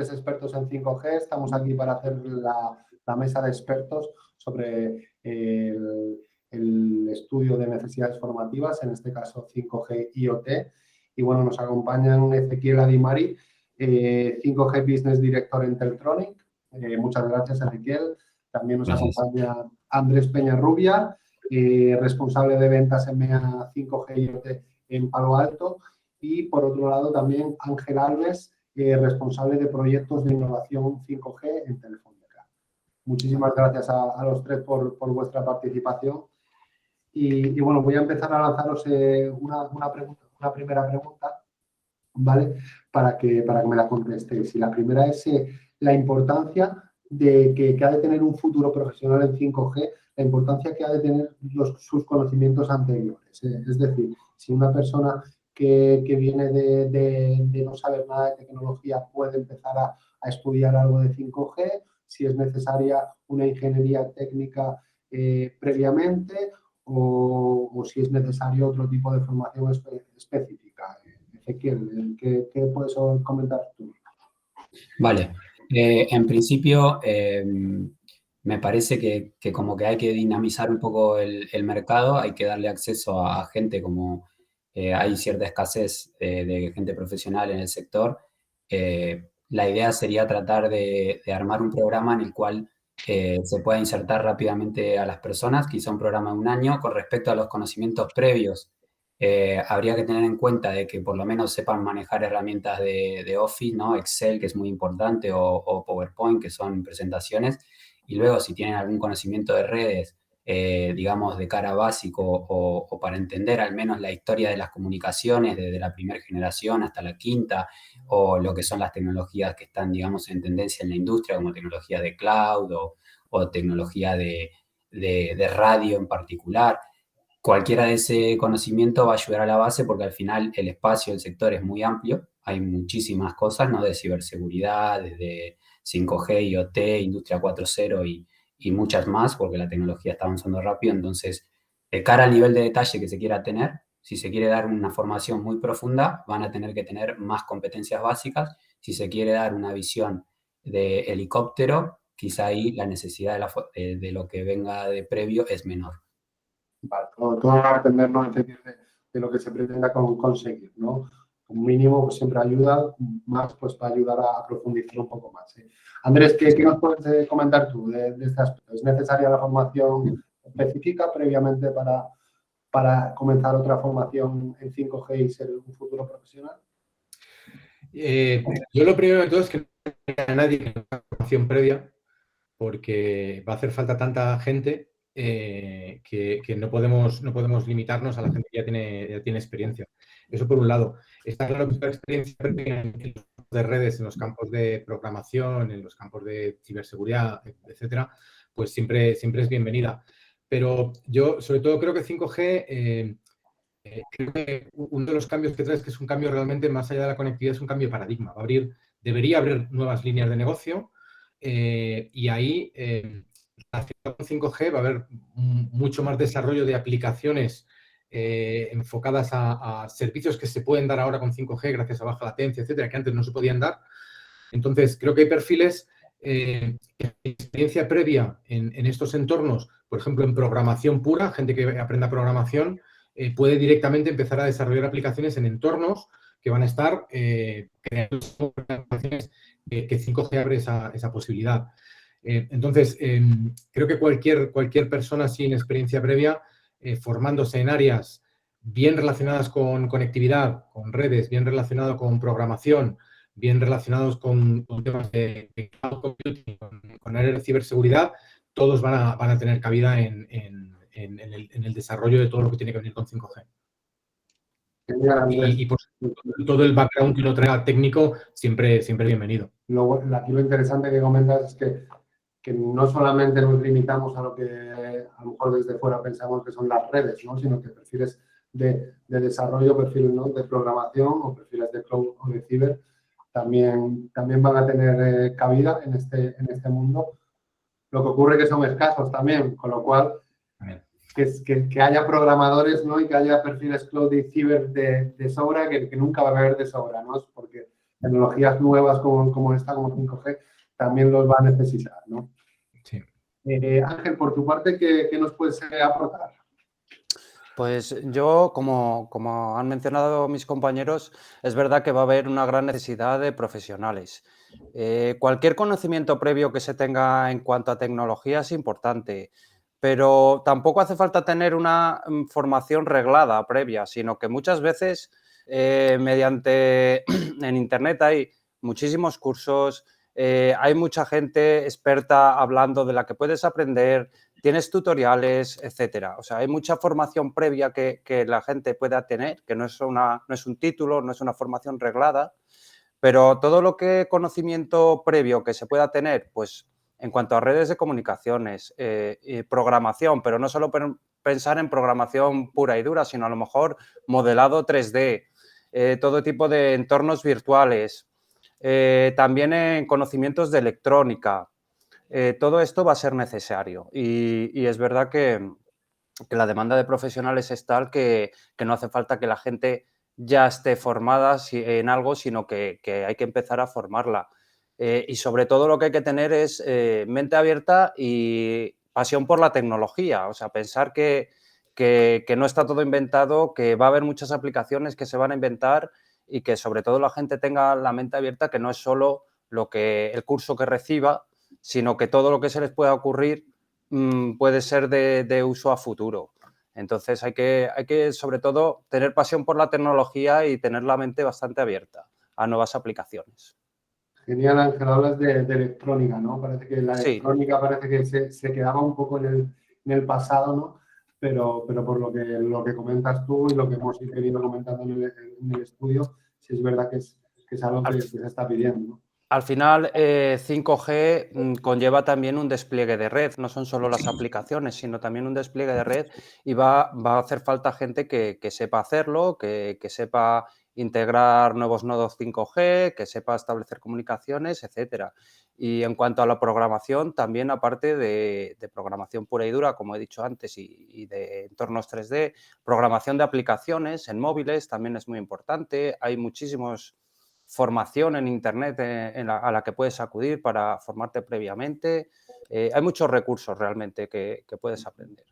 tres expertos en 5G. Estamos aquí para hacer la mesa de expertos sobre el estudio de necesidades formativas, en este caso 5G IoT. Y bueno, nos acompañan Ezequiel Adimari, 5G Business Director en Teltronic. Muchas gracias, Ezequiel. También nos acompaña Andrés Peñarrubia, responsable de ventas EMEA 5G IoT en Palo Alto. Y por otro lado también Ángel Alves, responsable de proyectos de innovación 5G en Telefónica. Muchísimas gracias a los tres por vuestra participación. Y bueno, voy a empezar a lanzaros una primera pregunta, ¿vale? Para que me la contestéis. Y la primera es la importancia de que ha de tener un futuro profesional en 5G, la importancia que ha de tener sus conocimientos anteriores. Es decir, si una persona que viene de no saber nada de tecnología puede empezar a estudiar algo de 5G, si es necesaria una ingeniería técnica previamente o si es necesario otro tipo de formación específica. Ezequiel, ¿qué puedes comentar tú? Vale. En principio, me parece que como que hay que dinamizar un poco el mercado, hay que darle acceso a gente como hay cierta escasez de gente profesional en el sector. La idea sería tratar de armar un programa en el cual se pueda insertar rápidamente a las personas, quizá un programa de 1 año, con respecto a los conocimientos previos. Habría que tener en cuenta de que por lo menos sepan manejar herramientas de Office, ¿no? Excel, que es muy importante, o PowerPoint, que son presentaciones. Y luego, si tienen algún conocimiento de redes, digamos, de cara básico o para entender al menos la historia de las comunicaciones desde la primera generación hasta la quinta, o lo que son las tecnologías que están, digamos, en tendencia en la industria, como tecnología de cloud o tecnología de radio en particular. Cualquiera de ese conocimiento va a ayudar a la base porque al final el espacio del sector es muy amplio. Hay muchísimas cosas, ¿no? De ciberseguridad, desde 5G, IoT, Industria 4.0 y muchas más, porque la tecnología está avanzando rápido. Entonces, de cara al nivel de detalle que se quiera tener, si se quiere dar una formación muy profunda, van a tener que tener más competencias básicas. Si se quiere dar una visión de helicóptero, quizá ahí la necesidad de lo que venga de previo es menor. Vale, todo va a depender, ¿no?, de lo que se pretenda conseguir, ¿no? Un mínimo pues, siempre ayuda, más pues va a ayudar a profundizar un poco más. Andrés, ¿qué nos puedes comentar tú de este aspecto? ¿Es necesaria la formación específica previamente para comenzar otra formación en 5G y ser un futuro profesional? Yo lo primero de todo es que no haya nadie que tenga formación previa, porque va a hacer falta tanta gente que no podemos limitarnos a la gente que ya tiene experiencia. Eso por un lado. Está claro que la experiencia en los campos de redes, en los campos de programación, en los campos de ciberseguridad, etcétera, pues siempre es bienvenida. Pero yo, sobre todo, creo que 5G, creo que uno de los cambios que trae es que es un cambio realmente, más allá de la conectividad, es un cambio de paradigma. Debería abrir nuevas líneas de negocio y ahí, relacionado con 5G, va a haber mucho más desarrollo de aplicaciones enfocadas a servicios que se pueden dar ahora con 5G gracias a baja latencia, etcétera, que antes no se podían dar. Entonces, creo que hay perfiles que experiencia previa en estos entornos, por ejemplo, en programación pura, gente que aprenda programación, puede directamente empezar a desarrollar aplicaciones en entornos que van a estar creando aplicaciones que 5G abre esa posibilidad. Entonces, creo que cualquier persona sin experiencia previa, formándose en áreas bien relacionadas con conectividad, con redes, bien relacionado con programación, bien relacionados con temas de cloud computing, con áreas de ciberseguridad, todos van a tener cabida en el desarrollo de todo lo que tiene que venir con 5G. Y por todo el background que uno traiga técnico, siempre bienvenido. Aquí lo interesante que comentas es que no solamente nos limitamos a lo que a lo mejor desde fuera pensamos que son las redes, ¿no?, sino que perfiles de desarrollo, perfiles, ¿no?, de programación o perfiles de cloud o de ciber también van a tener cabida en este mundo. Lo que ocurre es que son escasos también, con lo cual que haya programadores, ¿no?, y que haya perfiles cloud y ciber de sobra, que nunca va a haber de sobra, ¿no? Porque tecnologías nuevas como esta, como 5G, también los va a necesitar, ¿no? Sí. Ángel, por tu parte, ¿qué nos puedes aportar? Pues yo, como han mencionado mis compañeros, es verdad que va a haber una gran necesidad de profesionales. Cualquier conocimiento previo que se tenga en cuanto a tecnología es importante, pero tampoco hace falta tener una formación reglada previa, sino que muchas veces mediante en Internet hay muchísimos cursos, hay mucha gente experta hablando de la que puedes aprender. Tienes tutoriales, etcétera. O sea, hay mucha formación previa que la gente pueda tener, que no es un título, no es una formación reglada, pero todo lo que conocimiento previo que se pueda tener, pues en cuanto a redes de comunicaciones y programación, pero no solo pensar en programación pura y dura, sino a lo mejor modelado 3D, todo tipo de entornos virtuales, también en conocimientos de electrónica. Todo esto va a ser necesario y es verdad que la demanda de profesionales es tal que no hace falta que la gente ya esté formada en algo, sino que hay que empezar a formarla. Y sobre todo lo que hay que tener es mente abierta y pasión por la tecnología, o sea, pensar que no está todo inventado, que va a haber muchas aplicaciones que se van a inventar y que sobre todo la gente tenga la mente abierta, que no es solo el curso que reciba, sino que todo lo que se les pueda ocurrir puede ser de uso a futuro. Entonces hay que, sobre todo, tener pasión por la tecnología y tener la mente bastante abierta a nuevas aplicaciones. Genial, Ángel, hablas de electrónica, ¿no? Parece que la electrónica parece que se quedaba un poco en el pasado, ¿no? Pero por lo que comentas tú y lo que hemos venido comentando en el estudio, sí es verdad que es algo que se está pidiendo, ¿no? Al final, 5G conlleva también un despliegue de red. No son solo las aplicaciones, sino también un despliegue de red y va a hacer falta gente que sepa hacerlo, que sepa integrar nuevos nodos 5G, que sepa establecer comunicaciones, etcétera. Y en cuanto a la programación, también aparte de programación pura y dura, como he dicho antes, y de entornos 3D, programación de aplicaciones en móviles también es muy importante. Hay muchísimos formación en Internet a la que puedes acudir para formarte previamente. Hay muchos recursos realmente que puedes aprender.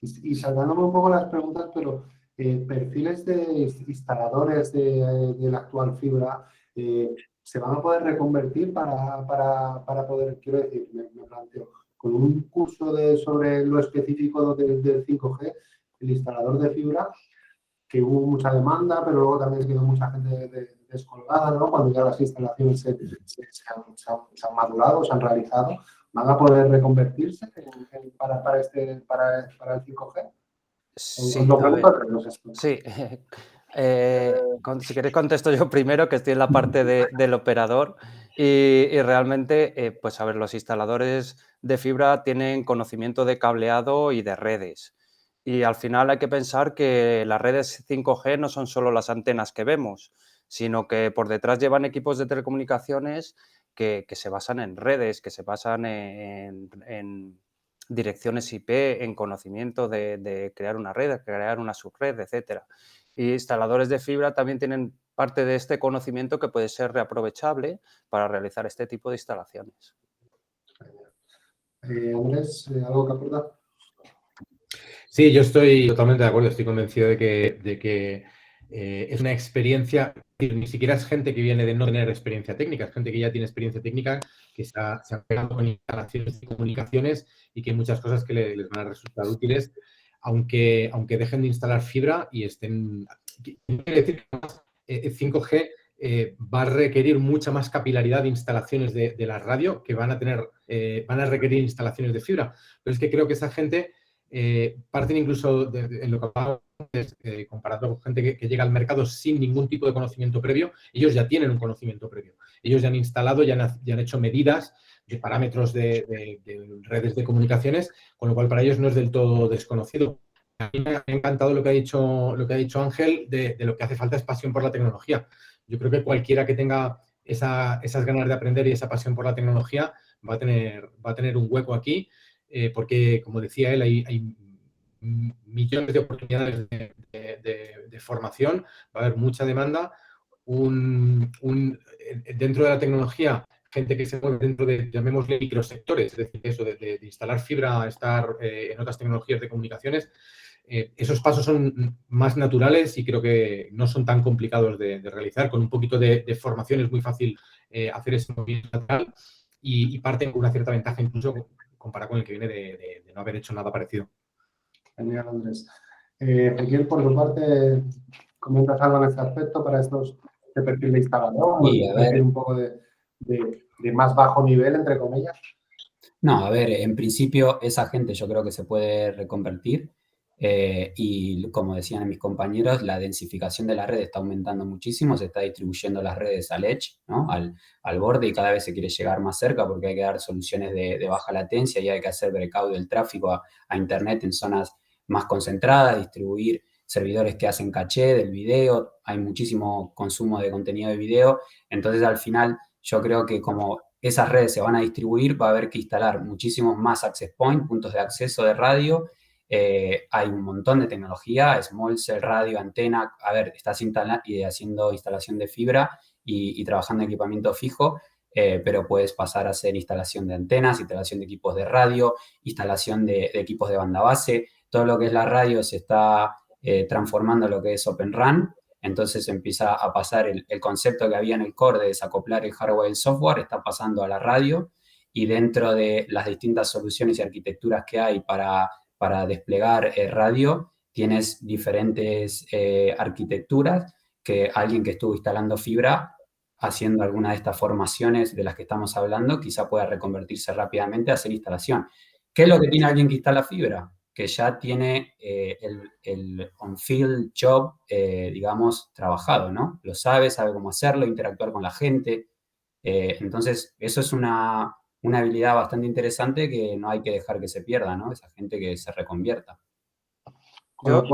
Y saltándome un poco las preguntas, pero perfiles de instaladores de la actual fibra se van a poder reconvertir para poder, quiero decir, me planteo, con un curso sobre lo específico del 5G, el instalador de fibra, que hubo mucha demanda, pero luego también quedó mucha gente descolgada, ¿no? Cuando ya las instalaciones se han madurado, se han realizado, ¿van a poder reconvertirse para el 5G? Sí, Lo pregunto, pero no sé. Sí. Si queréis contesto yo primero, que estoy en la parte del operador y realmente, pues a ver, los instaladores de fibra tienen conocimiento de cableado y de redes. Y al final hay que pensar que las redes 5G no son solo las antenas que vemos, sino que por detrás llevan equipos de telecomunicaciones que se basan en redes, que se basan en direcciones IP, en conocimiento de crear una red, de crear una subred, etcétera. Y instaladores de fibra también tienen parte de este conocimiento que puede ser reaprovechable para realizar este tipo de instalaciones. Andrés, ¿algo que aportar? Sí, yo estoy totalmente de acuerdo, estoy convencido de que es una experiencia, ni siquiera es gente que viene de no tener experiencia técnica, es gente que ya tiene experiencia técnica, que se ha pegado con instalaciones de comunicaciones y que hay muchas cosas que les van a resultar útiles, aunque dejen de instalar fibra y estén... Quiere decir que 5G va a requerir mucha más capilaridad de instalaciones de la radio, que van a requerir instalaciones de fibra, pero es que creo que esa gente... parten incluso en lo que hablamos antes, comparado con gente que llega al mercado sin ningún tipo de conocimiento previo, ellos ya tienen un conocimiento previo. Ellos ya han instalado, ya han hecho medidas de parámetros de redes de comunicaciones, con lo cual para ellos no es del todo desconocido. A mí me ha encantado lo que ha dicho Ángel, de lo que hace falta es pasión por la tecnología. Yo creo que cualquiera que tenga esas ganas de aprender y esa pasión por la tecnología va a tener un hueco aquí. Porque, como decía él, hay millones de oportunidades de formación, va a haber mucha demanda. dentro de la tecnología, gente que se mueve dentro de, llamémosle, microsectores, es decir, eso de instalar fibra, estar en otras tecnologías de comunicaciones, esos pasos son más naturales y creo que no son tan complicados de realizar. Con un poquito de formación es muy fácil hacer ese movimiento lateral y parten con una cierta ventaja incluso comparado con el que viene de no haber hecho nada parecido. Genial, Andrés. Ezequiel, por tu parte, ¿comentas algo en este aspecto para estos de perfil de instalador? Sí, a ver. Un poco de más bajo nivel, entre comillas. No, a ver, en principio esa gente yo creo que se puede reconvertir y como decían mis compañeros, la densificación de la red está aumentando muchísimo, se está distribuyendo las redes al edge, ¿no? al borde y cada vez se quiere llegar más cerca porque hay que dar soluciones de baja latencia y hay que hacer breakout del tráfico a Internet en zonas más concentradas, distribuir servidores que hacen caché del video, hay muchísimo consumo de contenido de video, entonces al final yo creo que como esas redes se van a distribuir, va a haber que instalar muchísimos más access point, puntos de acceso de radio. Hay un montón de tecnología, small cell, radio, antena. A ver, estás haciendo instalación de fibra y trabajando en equipamiento fijo, pero puedes pasar a hacer instalación de antenas, instalación de equipos de radio, instalación de equipos de banda base. Todo lo que es la radio se está transformando en lo que es Open RAN. Entonces empieza a pasar el concepto que había en el core de desacoplar el hardware y el software, está pasando a la radio y dentro de las distintas soluciones y arquitecturas que hay para desplegar radio, tienes diferentes arquitecturas que alguien que estuvo instalando fibra, haciendo alguna de estas formaciones de las que estamos hablando, quizá pueda reconvertirse rápidamente a hacer instalación. ¿Qué es lo que tiene alguien que instala fibra? Que ya tiene el on-field job, digamos, trabajado, ¿no? Lo sabe cómo hacerlo, interactuar con la gente. Entonces, eso es una habilidad bastante interesante que no hay que dejar que se pierda, ¿no? Esa gente que se reconvierta. Yo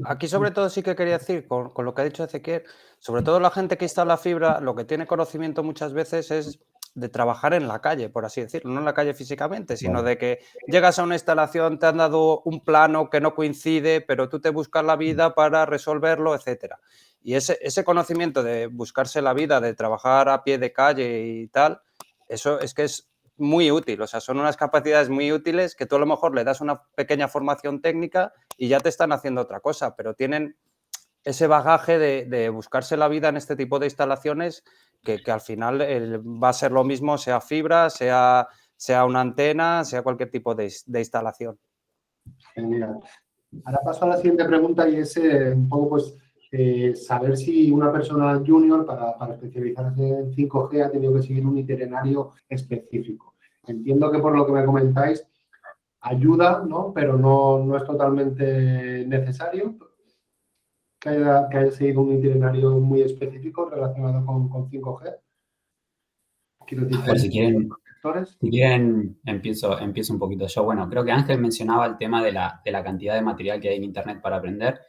aquí sobre todo sí que quería decir, con lo que ha dicho Ezequiel, sobre todo la gente que instala fibra, lo que tiene conocimiento muchas veces es de trabajar en la calle, por así decirlo, no en la calle físicamente, sino de que llegas a una instalación, te han dado un plano que no coincide, pero tú te buscas la vida para resolverlo, etcétera. Y ese conocimiento de buscarse la vida, de trabajar a pie de calle y tal, eso es que es muy útil, o sea, son unas capacidades muy útiles que tú a lo mejor le das una pequeña formación técnica y ya te están haciendo otra cosa, pero tienen ese bagaje de buscarse la vida en este tipo de instalaciones que al final va a ser lo mismo, sea fibra, sea una antena, sea cualquier tipo de instalación. Genial. Ahora paso a la siguiente pregunta y es un poco pues saber si una persona junior para especializarse en 5G ha tenido que seguir un itinerario específico. Entiendo que por lo que me comentáis ayuda, ¿no? Pero no es totalmente necesario que haya seguido un itinerario muy específico relacionado con 5G. Quiero decir, A ver, si quieren empiezo un poquito yo. Bueno, creo que Ángel mencionaba el tema de la cantidad de material que hay en Internet para aprender.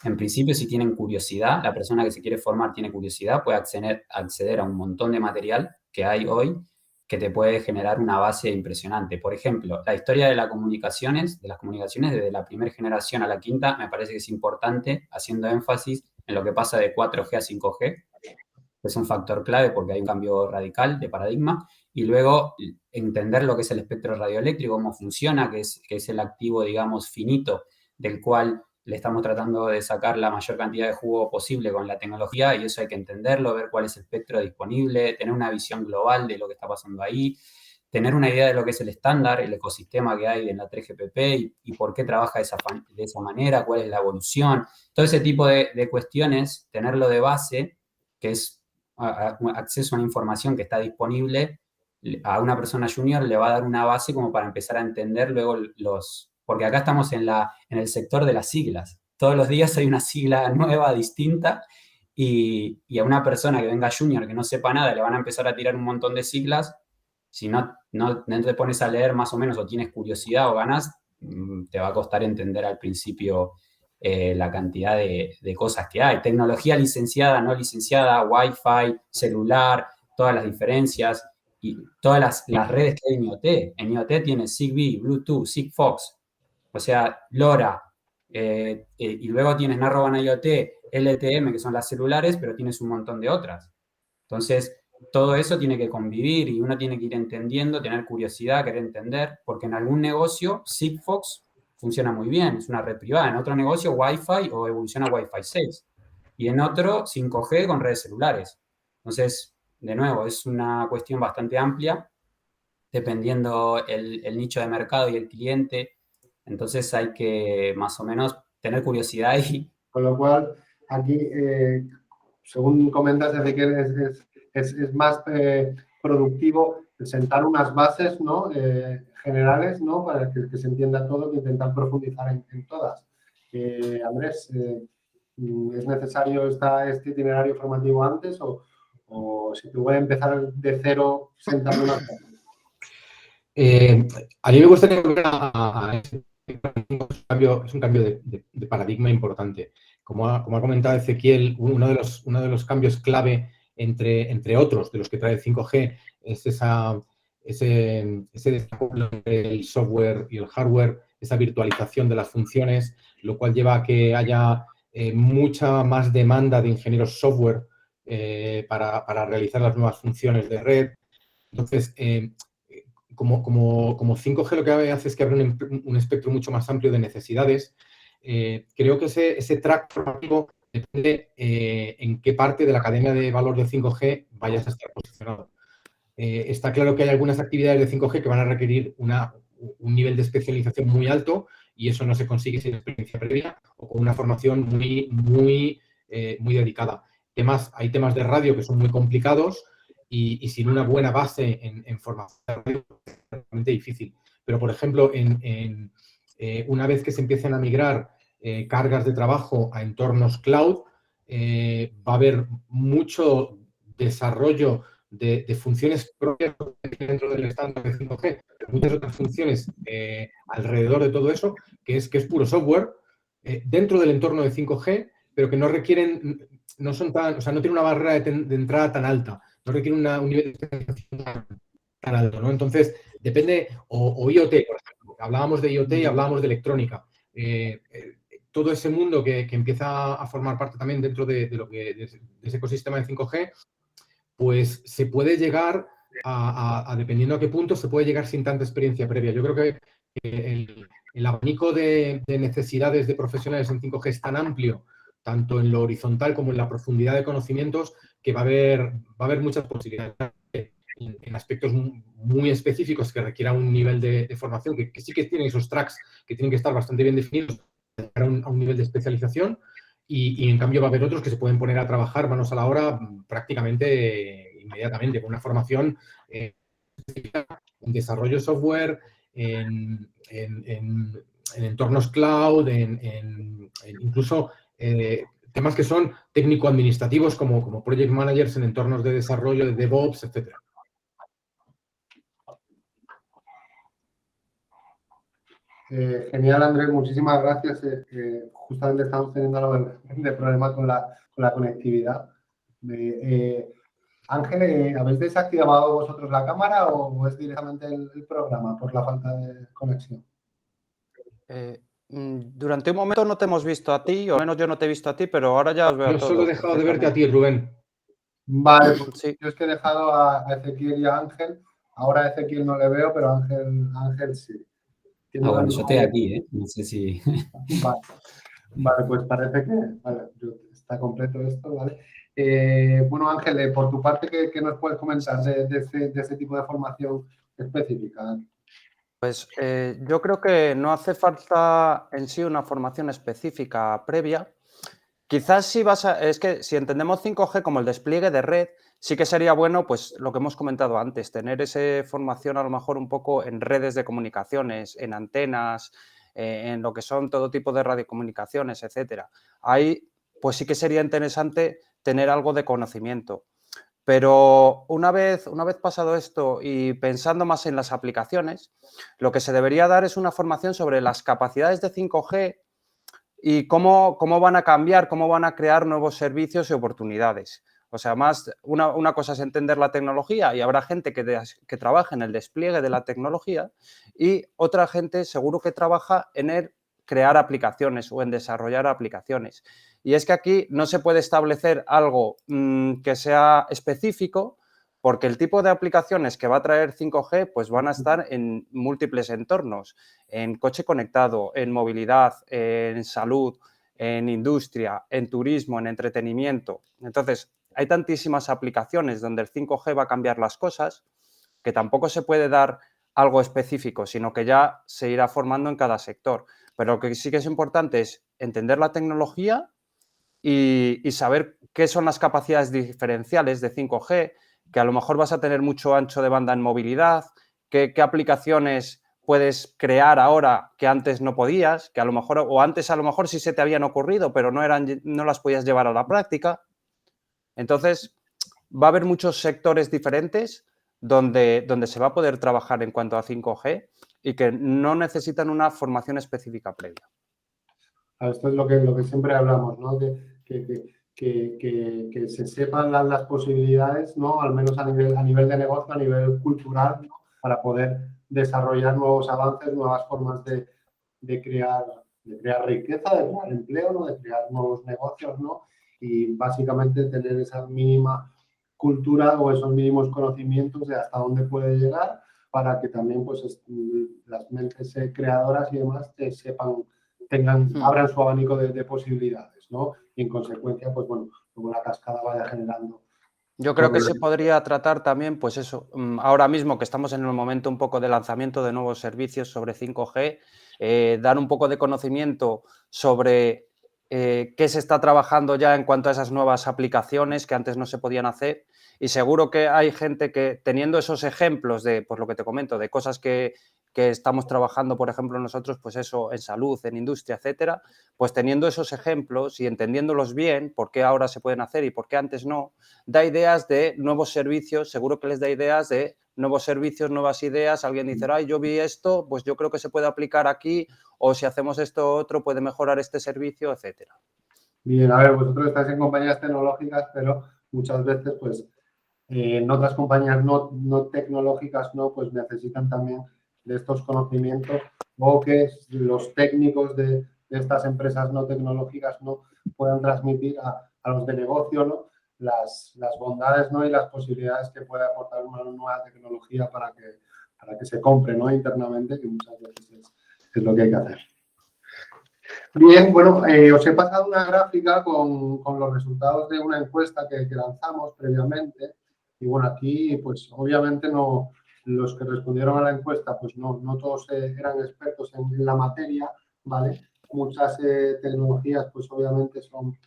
En principio, si tienen curiosidad, la persona que se quiere formar tiene curiosidad, puede acceder a un montón de material que hay hoy que te puede generar una base impresionante. Por ejemplo, la historia de las comunicaciones desde la primera generación a la quinta, me parece que es importante, haciendo énfasis en lo que pasa de 4G a 5G. Es un factor clave porque hay un cambio radical de paradigma. Y luego entender lo que es el espectro radioeléctrico, cómo funciona, que es el activo, digamos, finito, del cual le estamos tratando de sacar la mayor cantidad de jugo posible con la tecnología, y eso hay que entenderlo, ver cuál es el espectro disponible, tener una visión global de lo que está pasando ahí, tener una idea de lo que es el estándar, el ecosistema que hay en la 3GPP y por qué trabaja de esa manera, cuál es la evolución, todo ese tipo de cuestiones, tenerlo de base, que es acceso a una información que está disponible, a una persona junior le va a dar una base como para empezar a entender luego porque acá estamos en el sector de las siglas. Todos los días hay una sigla nueva, distinta, y a una persona que venga junior, que no sepa nada, le van a empezar a tirar un montón de siglas. Si no te pones a leer más o menos o tienes curiosidad o ganas, te va a costar entender al principio la cantidad de cosas que hay. Tecnología licenciada, no licenciada, Wi-Fi, celular, todas las diferencias y todas las redes que hay en IoT. En IoT tienes Zigbee, Bluetooth, Sigfox, o sea, LoRa, y luego tienes Narrowband IoT, LTE, que son las celulares, pero tienes un montón de otras. Entonces, todo eso tiene que convivir y uno tiene que ir entendiendo, tener curiosidad, querer entender, porque en algún negocio Sigfox funciona muy bien, es una red privada. En otro negocio Wi-Fi o evoluciona a Wi-Fi 6. Y en otro 5G con redes celulares. Entonces, de nuevo, es una cuestión bastante amplia, dependiendo el nicho de mercado y el cliente. Entonces hay que más o menos tener curiosidad y... Con lo cual, aquí, según comentas, Ezequiel, es más productivo sentar unas bases, ¿no? Generales, ¿no? Para que se entienda todo e intentar profundizar en todas. Andrés, ¿es necesario este itinerario formativo antes o si te voy a empezar de cero sentando unas bases? A mí me gustaría volver a es un cambio de paradigma importante. Como ha comentado Ezequiel, uno de los cambios clave entre otros de los que trae el 5G es ese desarrollo del software y el hardware, esa virtualización de las funciones, lo cual lleva a que haya mucha más demanda de ingenieros software para realizar las nuevas funciones de red. Entonces, como 5G lo que hace es que abre un espectro mucho más amplio de necesidades. Creo que ese track formativo depende en qué parte de la cadena de valor de 5G vayas a estar posicionado. Está claro que hay algunas actividades de 5G que van a requerir un nivel de especialización muy alto y eso no se consigue sin experiencia previa o con una formación muy dedicada. Hay temas de radio que son muy complicados y sin una buena base en formación es realmente difícil. Pero, por ejemplo, una vez que se empiecen a migrar cargas de trabajo a entornos cloud, va a haber mucho desarrollo de funciones propias dentro del estándar de 5G, muchas otras funciones alrededor de todo eso, que es puro software dentro del entorno de 5G, pero que no requieren, no tienen una barrera de entrada tan alta, no requieren un nivel de especialización tan alto, ¿no? Entonces, depende, o IoT, por ejemplo, hablábamos de IoT y hablábamos de electrónica. Todo ese mundo que empieza a formar parte también dentro de ese ecosistema de 5G, pues se puede llegar dependiendo a qué punto, se puede llegar sin tanta experiencia previa. Yo creo que el abanico de necesidades de profesionales en 5G es tan amplio, tanto en lo horizontal como en la profundidad de conocimientos, que va a haber muchas posibilidades en aspectos muy específicos que requieran un nivel de formación, que sí que tienen esos tracks que tienen que estar bastante bien definidos para un nivel de especialización. Y en cambio va a haber otros que se pueden poner a trabajar manos a la obra prácticamente inmediatamente, con una formación en desarrollo de software, en entornos cloud, incluso temas que son técnico-administrativos como project managers en entornos de desarrollo, de DevOps, etcétera. Genial, Andrés, muchísimas gracias. Justamente estamos teniendo algo de problema con la conectividad. Ángel, ¿habéis desactivado vosotros la cámara o es directamente el programa por la falta de conexión? Durante un momento no te hemos visto a ti, o al menos yo no te he visto a ti, pero ahora ya os veo a Yo todos. solo he dejado de verte a ti, Rubén. Vale, pues sí. Yo es que he dejado a Ezequiel y a Ángel. Ahora a Ezequiel no le veo, pero a Ángel sí. Bueno, yo estoy aquí, no sé si... Vale, pues parece que está completo esto, ¿vale? Bueno, Ángel, por tu parte, ¿qué nos puedes comentar de ese tipo de formación específica? Pues yo creo que no hace falta en sí una formación específica previa. Quizás es que si entendemos 5G como el despliegue de red, sí que sería bueno, pues lo que hemos comentado antes, tener esa formación a lo mejor un poco en redes de comunicaciones, en antenas, en lo que son todo tipo de radiocomunicaciones, etcétera. Ahí, pues sí que sería interesante tener algo de conocimiento. Pero una vez pasado esto y pensando más en las aplicaciones, lo que se debería dar es una formación sobre las capacidades de 5G y cómo van a cambiar, cómo van a crear nuevos servicios y oportunidades. O sea, una cosa es entender la tecnología y habrá gente que trabaja en el despliegue de la tecnología y otra gente seguro que trabaja en el crear aplicaciones o en desarrollar aplicaciones. Y es que aquí no se puede establecer algo que sea específico, porque el tipo de aplicaciones que va a traer 5G pues van a estar en múltiples entornos, en coche conectado, en movilidad, en salud, en industria, en turismo, en entretenimiento. Entonces, hay tantísimas aplicaciones donde el 5G va a cambiar las cosas que tampoco se puede dar algo específico, sino que ya se irá formando en cada sector. Pero lo que sí que es importante es entender la tecnología y saber qué son las capacidades diferenciales de 5G, que a lo mejor vas a tener mucho ancho de banda en movilidad, qué aplicaciones puedes crear ahora que antes no podías, que a lo mejor, o antes a lo mejor sí se te habían ocurrido, pero no las podías llevar a la práctica. Entonces, va a haber muchos sectores diferentes donde se va a poder trabajar en cuanto a 5G y que no necesitan una formación específica previa. Esto es lo que siempre hablamos, ¿no? Que se sepan las posibilidades, ¿no? Al menos a nivel de negocio, a nivel cultural, ¿no? Para poder desarrollar nuevos avances, nuevas formas de crear riqueza, de crear empleo, ¿no? De crear nuevos negocios, ¿no? Y básicamente tener esa mínima cultura o esos mínimos conocimientos de hasta dónde puede llegar para que también pues, las mentes creadoras y demás abran su abanico de posibilidades, ¿no? Y en consecuencia, pues bueno, como la cascada vaya generando. Yo creo que se podría tratar también, pues eso, ahora mismo que estamos en el momento un poco de lanzamiento de nuevos servicios sobre 5G, dar un poco de conocimiento sobre qué se está trabajando ya en cuanto a esas nuevas aplicaciones que antes no se podían hacer. Y seguro que hay gente que, teniendo esos ejemplos de, pues lo que te comento, de cosas que estamos trabajando, por ejemplo, nosotros, pues eso, en salud, en industria, etcétera, pues teniendo esos ejemplos y entendiéndolos bien, por qué ahora se pueden hacer y por qué antes no, da ideas de nuevos servicios, seguro que les da ideas de nuevos servicios, nuevas ideas. Alguien dice, ay, yo vi esto, pues yo creo que se puede aplicar aquí, o si hacemos esto otro, puede mejorar este servicio, etcétera. Bien, a ver, vosotros estáis en compañías tecnológicas, pero muchas veces, pues, en otras compañías no tecnológicas, ¿no? Pues necesitan también de estos conocimientos o que los técnicos de estas empresas no tecnológicas, ¿no? Puedan transmitir a los de negocio, ¿no? Las bondades, ¿no? Y las posibilidades que puede aportar una nueva tecnología para que se compre, ¿no? Internamente, que muchas veces es lo que hay que hacer. Bien, bueno, os he pasado una gráfica con los resultados de una encuesta que lanzamos previamente. Y bueno, aquí, pues obviamente no, los que respondieron a la encuesta, pues no todos eran expertos en la materia, ¿vale? Muchas tecnologías, pues obviamente son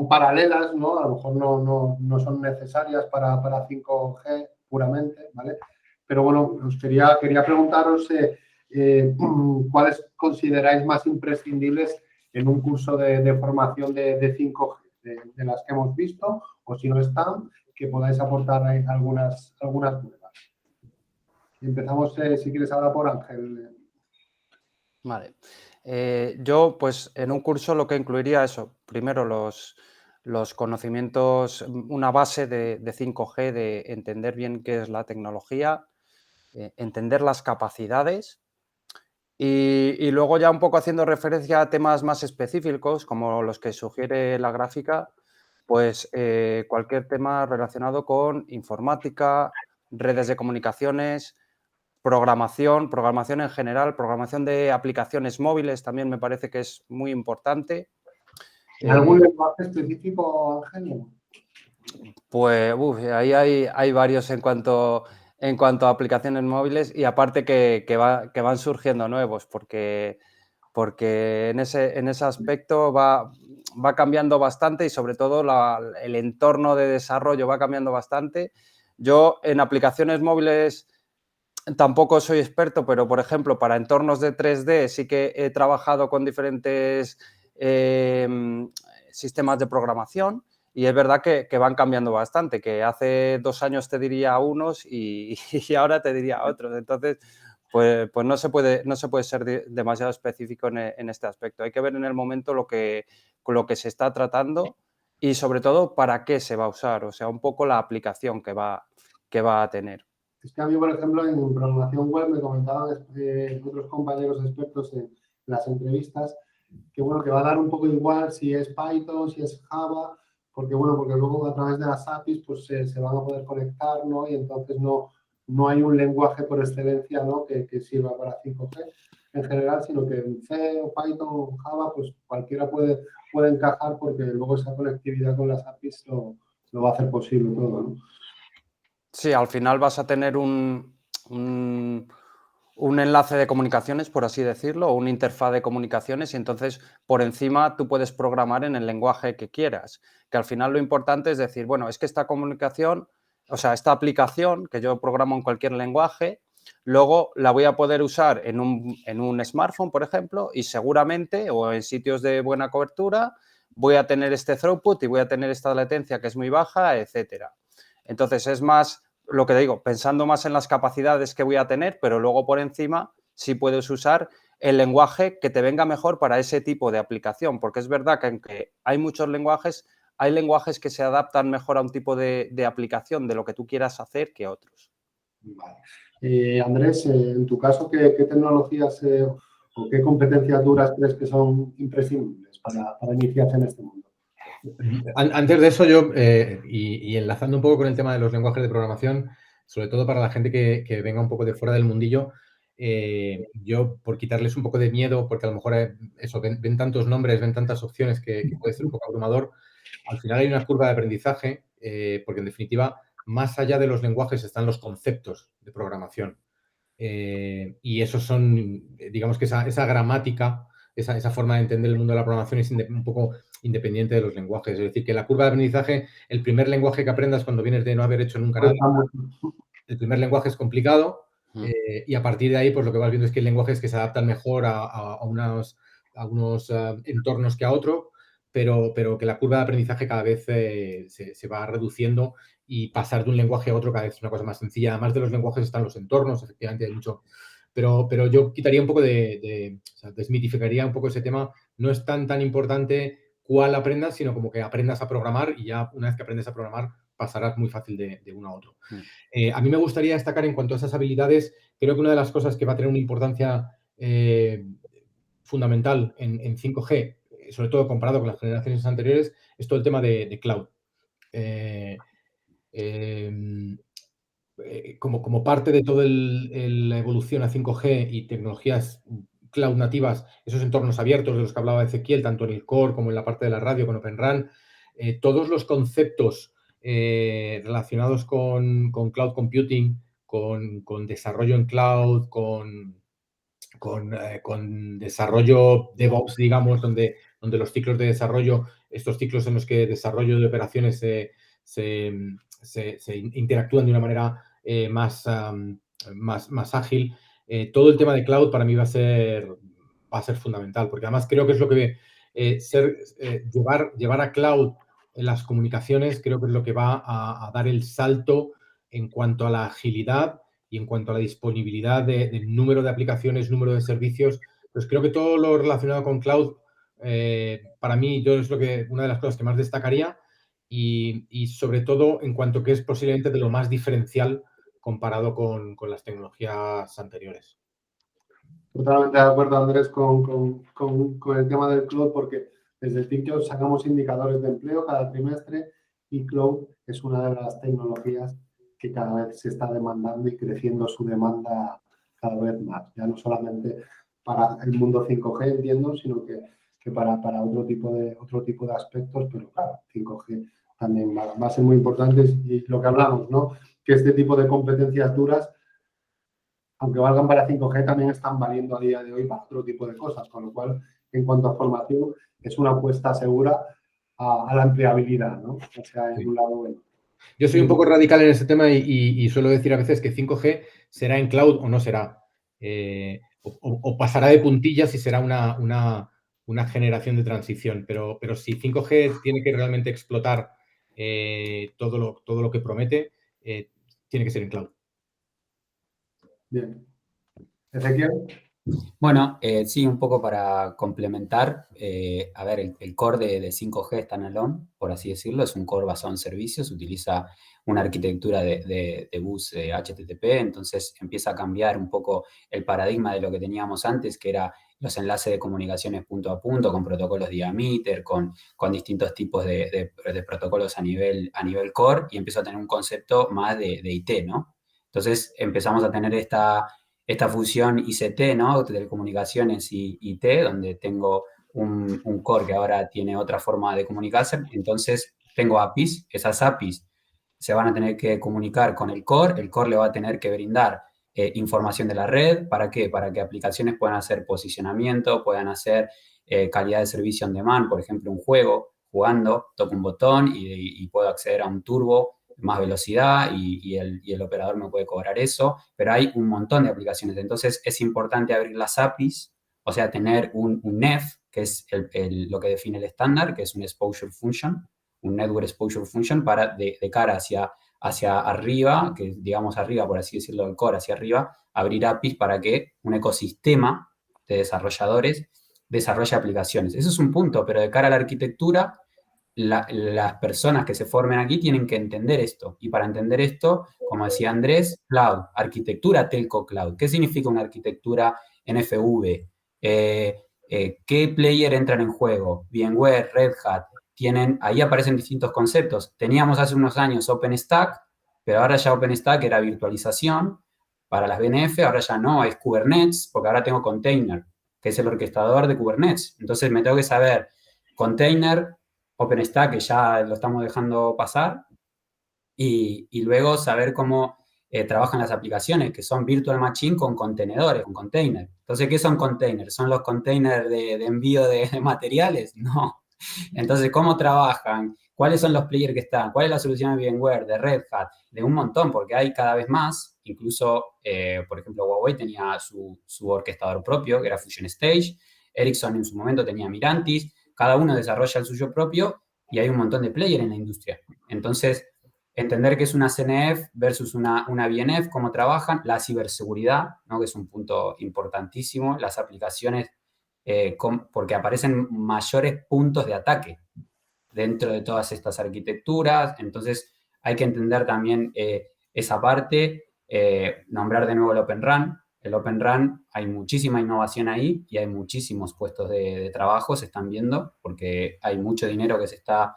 paralelas, ¿no? A lo mejor no son necesarias para 5G puramente, ¿vale? Pero bueno, quería preguntaros cuáles consideráis más imprescindibles en un curso de formación de 5G, de las que hemos visto, o si no están, que podáis aportar algunas nuevas. Empezamos, si quieres, ahora por Ángel. Vale. Yo, pues, en un curso lo que incluiría eso, primero los conocimientos, una base de 5G, de entender bien qué es la tecnología, entender las capacidades y luego ya un poco haciendo referencia a temas más específicos, como los que sugiere la gráfica, pues cualquier tema relacionado con informática, redes de comunicaciones, programación en general, programación de aplicaciones móviles también me parece que es muy importante. ¿Algún lenguaje específico, Ángel? Pues ahí hay varios en cuanto a aplicaciones móviles y aparte que van surgiendo nuevos porque en ese aspecto va cambiando bastante y sobre todo el entorno de desarrollo va cambiando bastante. Yo en aplicaciones móviles tampoco soy experto, pero por ejemplo para entornos de 3D sí que he trabajado con diferentes sistemas de programación. Y es verdad que van cambiando bastante, que hace 2 años te diría unos y ahora te diría otros. Entonces, pues no se puede ser demasiado específico en este aspecto. Hay que ver en el momento lo que se está tratando y sobre todo para qué se va a usar, o sea, un poco la aplicación que va a tener. Es que a mí, por ejemplo, en programación web me comentaban otros compañeros expertos en las entrevistas que, bueno, que va a dar un poco igual si es Python, si es Java, porque, bueno, porque luego a través de las APIs pues se van a poder conectar, ¿no? Y entonces no hay un lenguaje por excelencia, ¿no? que sirva para 5G en general, sino que en C o Python o Java, pues cualquiera puede encajar porque luego esa conectividad con las APIs lo va a hacer posible todo, ¿no? Sí, al final vas a tener un enlace de comunicaciones, por así decirlo, o una interfaz de comunicaciones, y entonces por encima tú puedes programar en el lenguaje que quieras. Que al final lo importante es decir, bueno, es que esta comunicación, o sea, esta aplicación que yo programo en cualquier lenguaje, luego la voy a poder usar en un smartphone, por ejemplo, y seguramente, o en sitios de buena cobertura, voy a tener este throughput y voy a tener esta latencia que es muy baja, etcétera. Entonces es más, lo que digo, pensando más en las capacidades que voy a tener, pero luego por encima sí puedes usar el lenguaje que te venga mejor para ese tipo de aplicación, porque es verdad que aunque hay muchos lenguajes, hay lenguajes que se adaptan mejor a un tipo de aplicación de lo que tú quieras hacer que otros. Vale. Andrés, en tu caso, ¿qué tecnologías o qué competencias duras crees que son imprescindibles para iniciarse en este mundo? Antes de eso, yo, y enlazando un poco con el tema de los lenguajes de programación, sobre todo para la gente que venga un poco de fuera del mundillo, yo, por quitarles un poco de miedo, porque a lo mejor eso, ven tantos nombres, ven tantas opciones que puede ser un poco abrumador, al final hay una curva de aprendizaje, porque en definitiva, más allá de los lenguajes están los conceptos de programación. Y esos son, digamos que esa gramática, esa forma de entender el mundo de la programación es un poco independiente de los lenguajes. Es decir, que la curva de aprendizaje, el primer lenguaje que aprendas cuando vienes de no haber hecho nunca nada, el primer lenguaje es complicado y a partir de ahí, pues lo que vas viendo es que hay lenguajes que se adaptan mejor a unos entornos que a otro, pero que la curva de aprendizaje cada vez se va reduciendo y pasar de un lenguaje a otro cada vez es una cosa más sencilla. Además de los lenguajes están los entornos, efectivamente hay mucho. Pero yo quitaría un poco o sea, desmitificaría un poco ese tema. No es tan importante cuál aprendas, sino como que aprendas a programar y ya una vez que aprendes a programar pasarás muy fácil de uno a otro. A mí me gustaría destacar en cuanto a esas habilidades, creo que una de las cosas que va a tener una importancia fundamental en 5G, sobre todo comparado con las generaciones anteriores, es todo el tema de cloud. Como parte de toda la evolución a 5G y tecnologías cloud nativas, esos entornos abiertos de los que hablaba Ezequiel, tanto en el core como en la parte de la radio con Open RAN, todos los conceptos relacionados con cloud computing, con desarrollo en cloud, con desarrollo DevOps, digamos, donde los ciclos de desarrollo, estos ciclos en los que desarrollo de operaciones se interactúan de una manera más ágil. Todo el tema de cloud para mí va a ser fundamental, porque además creo que es lo que llevar a cloud en las comunicaciones, creo que es lo que va a dar el salto en cuanto a la agilidad y en cuanto a la disponibilidad del número de aplicaciones, número de servicios. Pues creo que todo lo relacionado con cloud, para mí, yo es una de las cosas que más destacaría y sobre todo en cuanto que es posiblemente de lo más diferencial comparado con las tecnologías anteriores. Totalmente de acuerdo, Andrés, con el tema del cloud, porque desde el TICCLOUD sacamos indicadores de empleo cada trimestre y cloud es una de las tecnologías que cada vez se está demandando y creciendo su demanda cada vez más. Ya no solamente para el mundo 5G, entiendo, sino que para otro tipo de aspectos, pero claro, 5G también va a ser muy importante y lo que hablamos, ¿no? Que este tipo de competencias duras, aunque valgan para 5G, también están valiendo a día de hoy para otro tipo de cosas, con lo cual, en cuanto a formación, es una apuesta segura a la empleabilidad, ¿no? O sea, en un lado bueno. Yo soy un poco radical en este tema y suelo decir a veces que 5G será en cloud o no será. O pasará de puntillas y será una generación de transición. Pero si 5G tiene que realmente explotar todo lo que promete, tiene que ser en cloud. Bien. Ezequiel. Bueno, sí, un poco para complementar, a ver, el core de 5G standalone, por así decirlo, es un core basado en servicios, utiliza una arquitectura de bus HTTP, entonces empieza a cambiar un poco el paradigma de lo que teníamos antes, que era los enlaces de comunicaciones punto a punto, con protocolos diameter, con distintos tipos de protocolos a nivel core, y empieza a tener un concepto más de IT, ¿no? Entonces empezamos a tener esta fusión ICT, ¿no? Telecomunicaciones y IT, donde tengo un core que ahora tiene otra forma de comunicarse. Entonces, tengo APIs. Esas APIs se van a tener que comunicar con el core le va a tener que brindar información de la red. ¿Para qué? Para que aplicaciones puedan hacer posicionamiento, puedan hacer calidad de servicio on demand, por ejemplo, un juego, jugando, toco un botón y puedo acceder a un turbo, más velocidad y el operador me puede cobrar eso, pero hay un montón de aplicaciones. Entonces es importante abrir las APIs, o sea, tener un NEF, que es lo que define el estándar, que es un Exposure Function, un Network Exposure Function para de cara hacia arriba, que digamos arriba, por así decirlo, del core hacia arriba, abrir APIs para que un ecosistema de desarrolladores desarrolle aplicaciones. Eso es un punto, pero de cara a la arquitectura, las personas que se formen aquí tienen que entender esto. Y para entender esto, como decía Andrés, cloud, arquitectura telco cloud. ¿Qué significa una arquitectura NFV? ¿Qué player entran en juego? VMware, Red Hat. Ahí aparecen distintos conceptos. Teníamos hace unos años OpenStack, pero ahora ya OpenStack era virtualización para las BNF, ahora ya no, es Kubernetes, porque ahora tengo container, que es el orquestador de Kubernetes. Entonces me tengo que saber container, OpenStack, que ya lo estamos dejando pasar, y luego saber cómo trabajan las aplicaciones, que son virtual machine con contenedores, con containers. Entonces, ¿qué son containers? ¿Son los containers de envío de materiales? No. Entonces, ¿cómo trabajan? ¿Cuáles son los players que están? ¿Cuál es la solución de VMware, de Red Hat? De un montón, porque hay cada vez más. Incluso, por ejemplo, Huawei tenía su orquestador propio, que era Fusion Stage. Ericsson en su momento tenía Mirantis. Cada uno desarrolla el suyo propio y hay un montón de players en la industria. Entonces, entender qué es una CNF versus una VNF, cómo trabajan, la ciberseguridad, ¿no? Que es un punto importantísimo, las aplicaciones, porque aparecen mayores puntos de ataque dentro de todas estas arquitecturas, entonces hay que entender también esa parte, nombrar de nuevo el Open RAN. El Open RAN, hay muchísima innovación ahí y hay muchísimos puestos de trabajo, se están viendo, porque hay mucho dinero que se está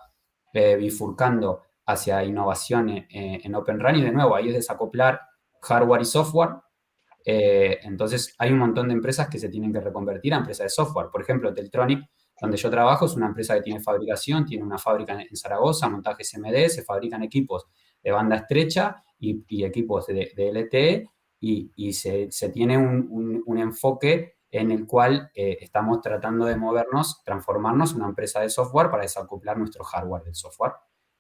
bifurcando hacia innovación en Open RAN y de nuevo, ahí es desacoplar hardware y software. Entonces hay un montón de empresas que se tienen que reconvertir a empresas de software. Por ejemplo, Teltronic, donde yo trabajo, es una empresa que tiene fabricación, tiene una fábrica en Zaragoza, montaje SMD, se fabrican equipos de banda estrecha y equipos de LTE y se tiene un enfoque en el cual estamos tratando de movernos, transformarnos en una empresa de software para desacoplar nuestro hardware del software.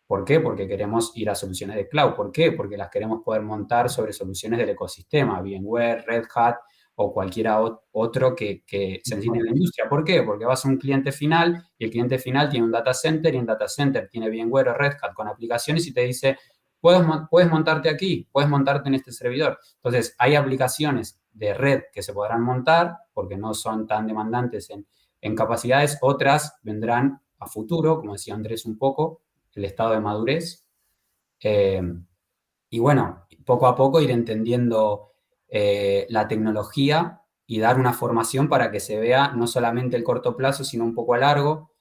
¿Por qué? Porque queremos ir a soluciones de cloud. ¿Por qué? Porque las queremos poder montar sobre soluciones del ecosistema, VMware, Red Hat o cualquiera otro que se necesite en la industria. ¿Por qué? Porque vas a un cliente final y el cliente final tiene un data center y el data center tiene VMware o Red Hat con aplicaciones y te dice, puedes montarte aquí, puedes montarte en este servidor. Entonces, hay aplicaciones de red que se podrán montar porque no son tan demandantes en capacidades. Otras vendrán a futuro, como decía Andrés un poco, el estado de madurez. Y bueno, poco a poco ir entendiendo la tecnología y dar una formación para que se vea no solamente el corto plazo, sino un poco a largo.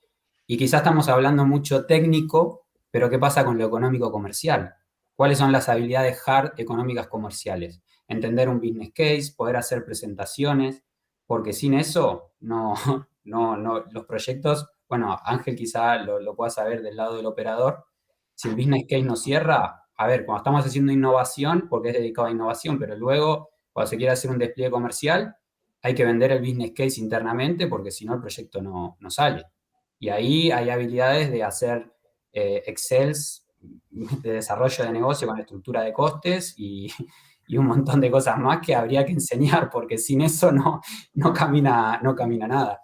Y quizás estamos hablando mucho técnico, pero ¿qué pasa con lo económico comercial? ¿Cuáles son las habilidades hard económicas comerciales? Entender un business case, poder hacer presentaciones, porque sin eso no, los proyectos, bueno, Ángel quizá lo pueda saber del lado del operador, si el business case no cierra, a ver, cuando estamos haciendo innovación, porque es dedicado a innovación, pero luego cuando se quiere hacer un despliegue comercial, hay que vender el business case internamente porque si no el proyecto no sale. Y ahí hay habilidades de hacer Excels de desarrollo de negocio con estructura de costes y un montón de cosas más que habría que enseñar, porque sin eso no camina nada.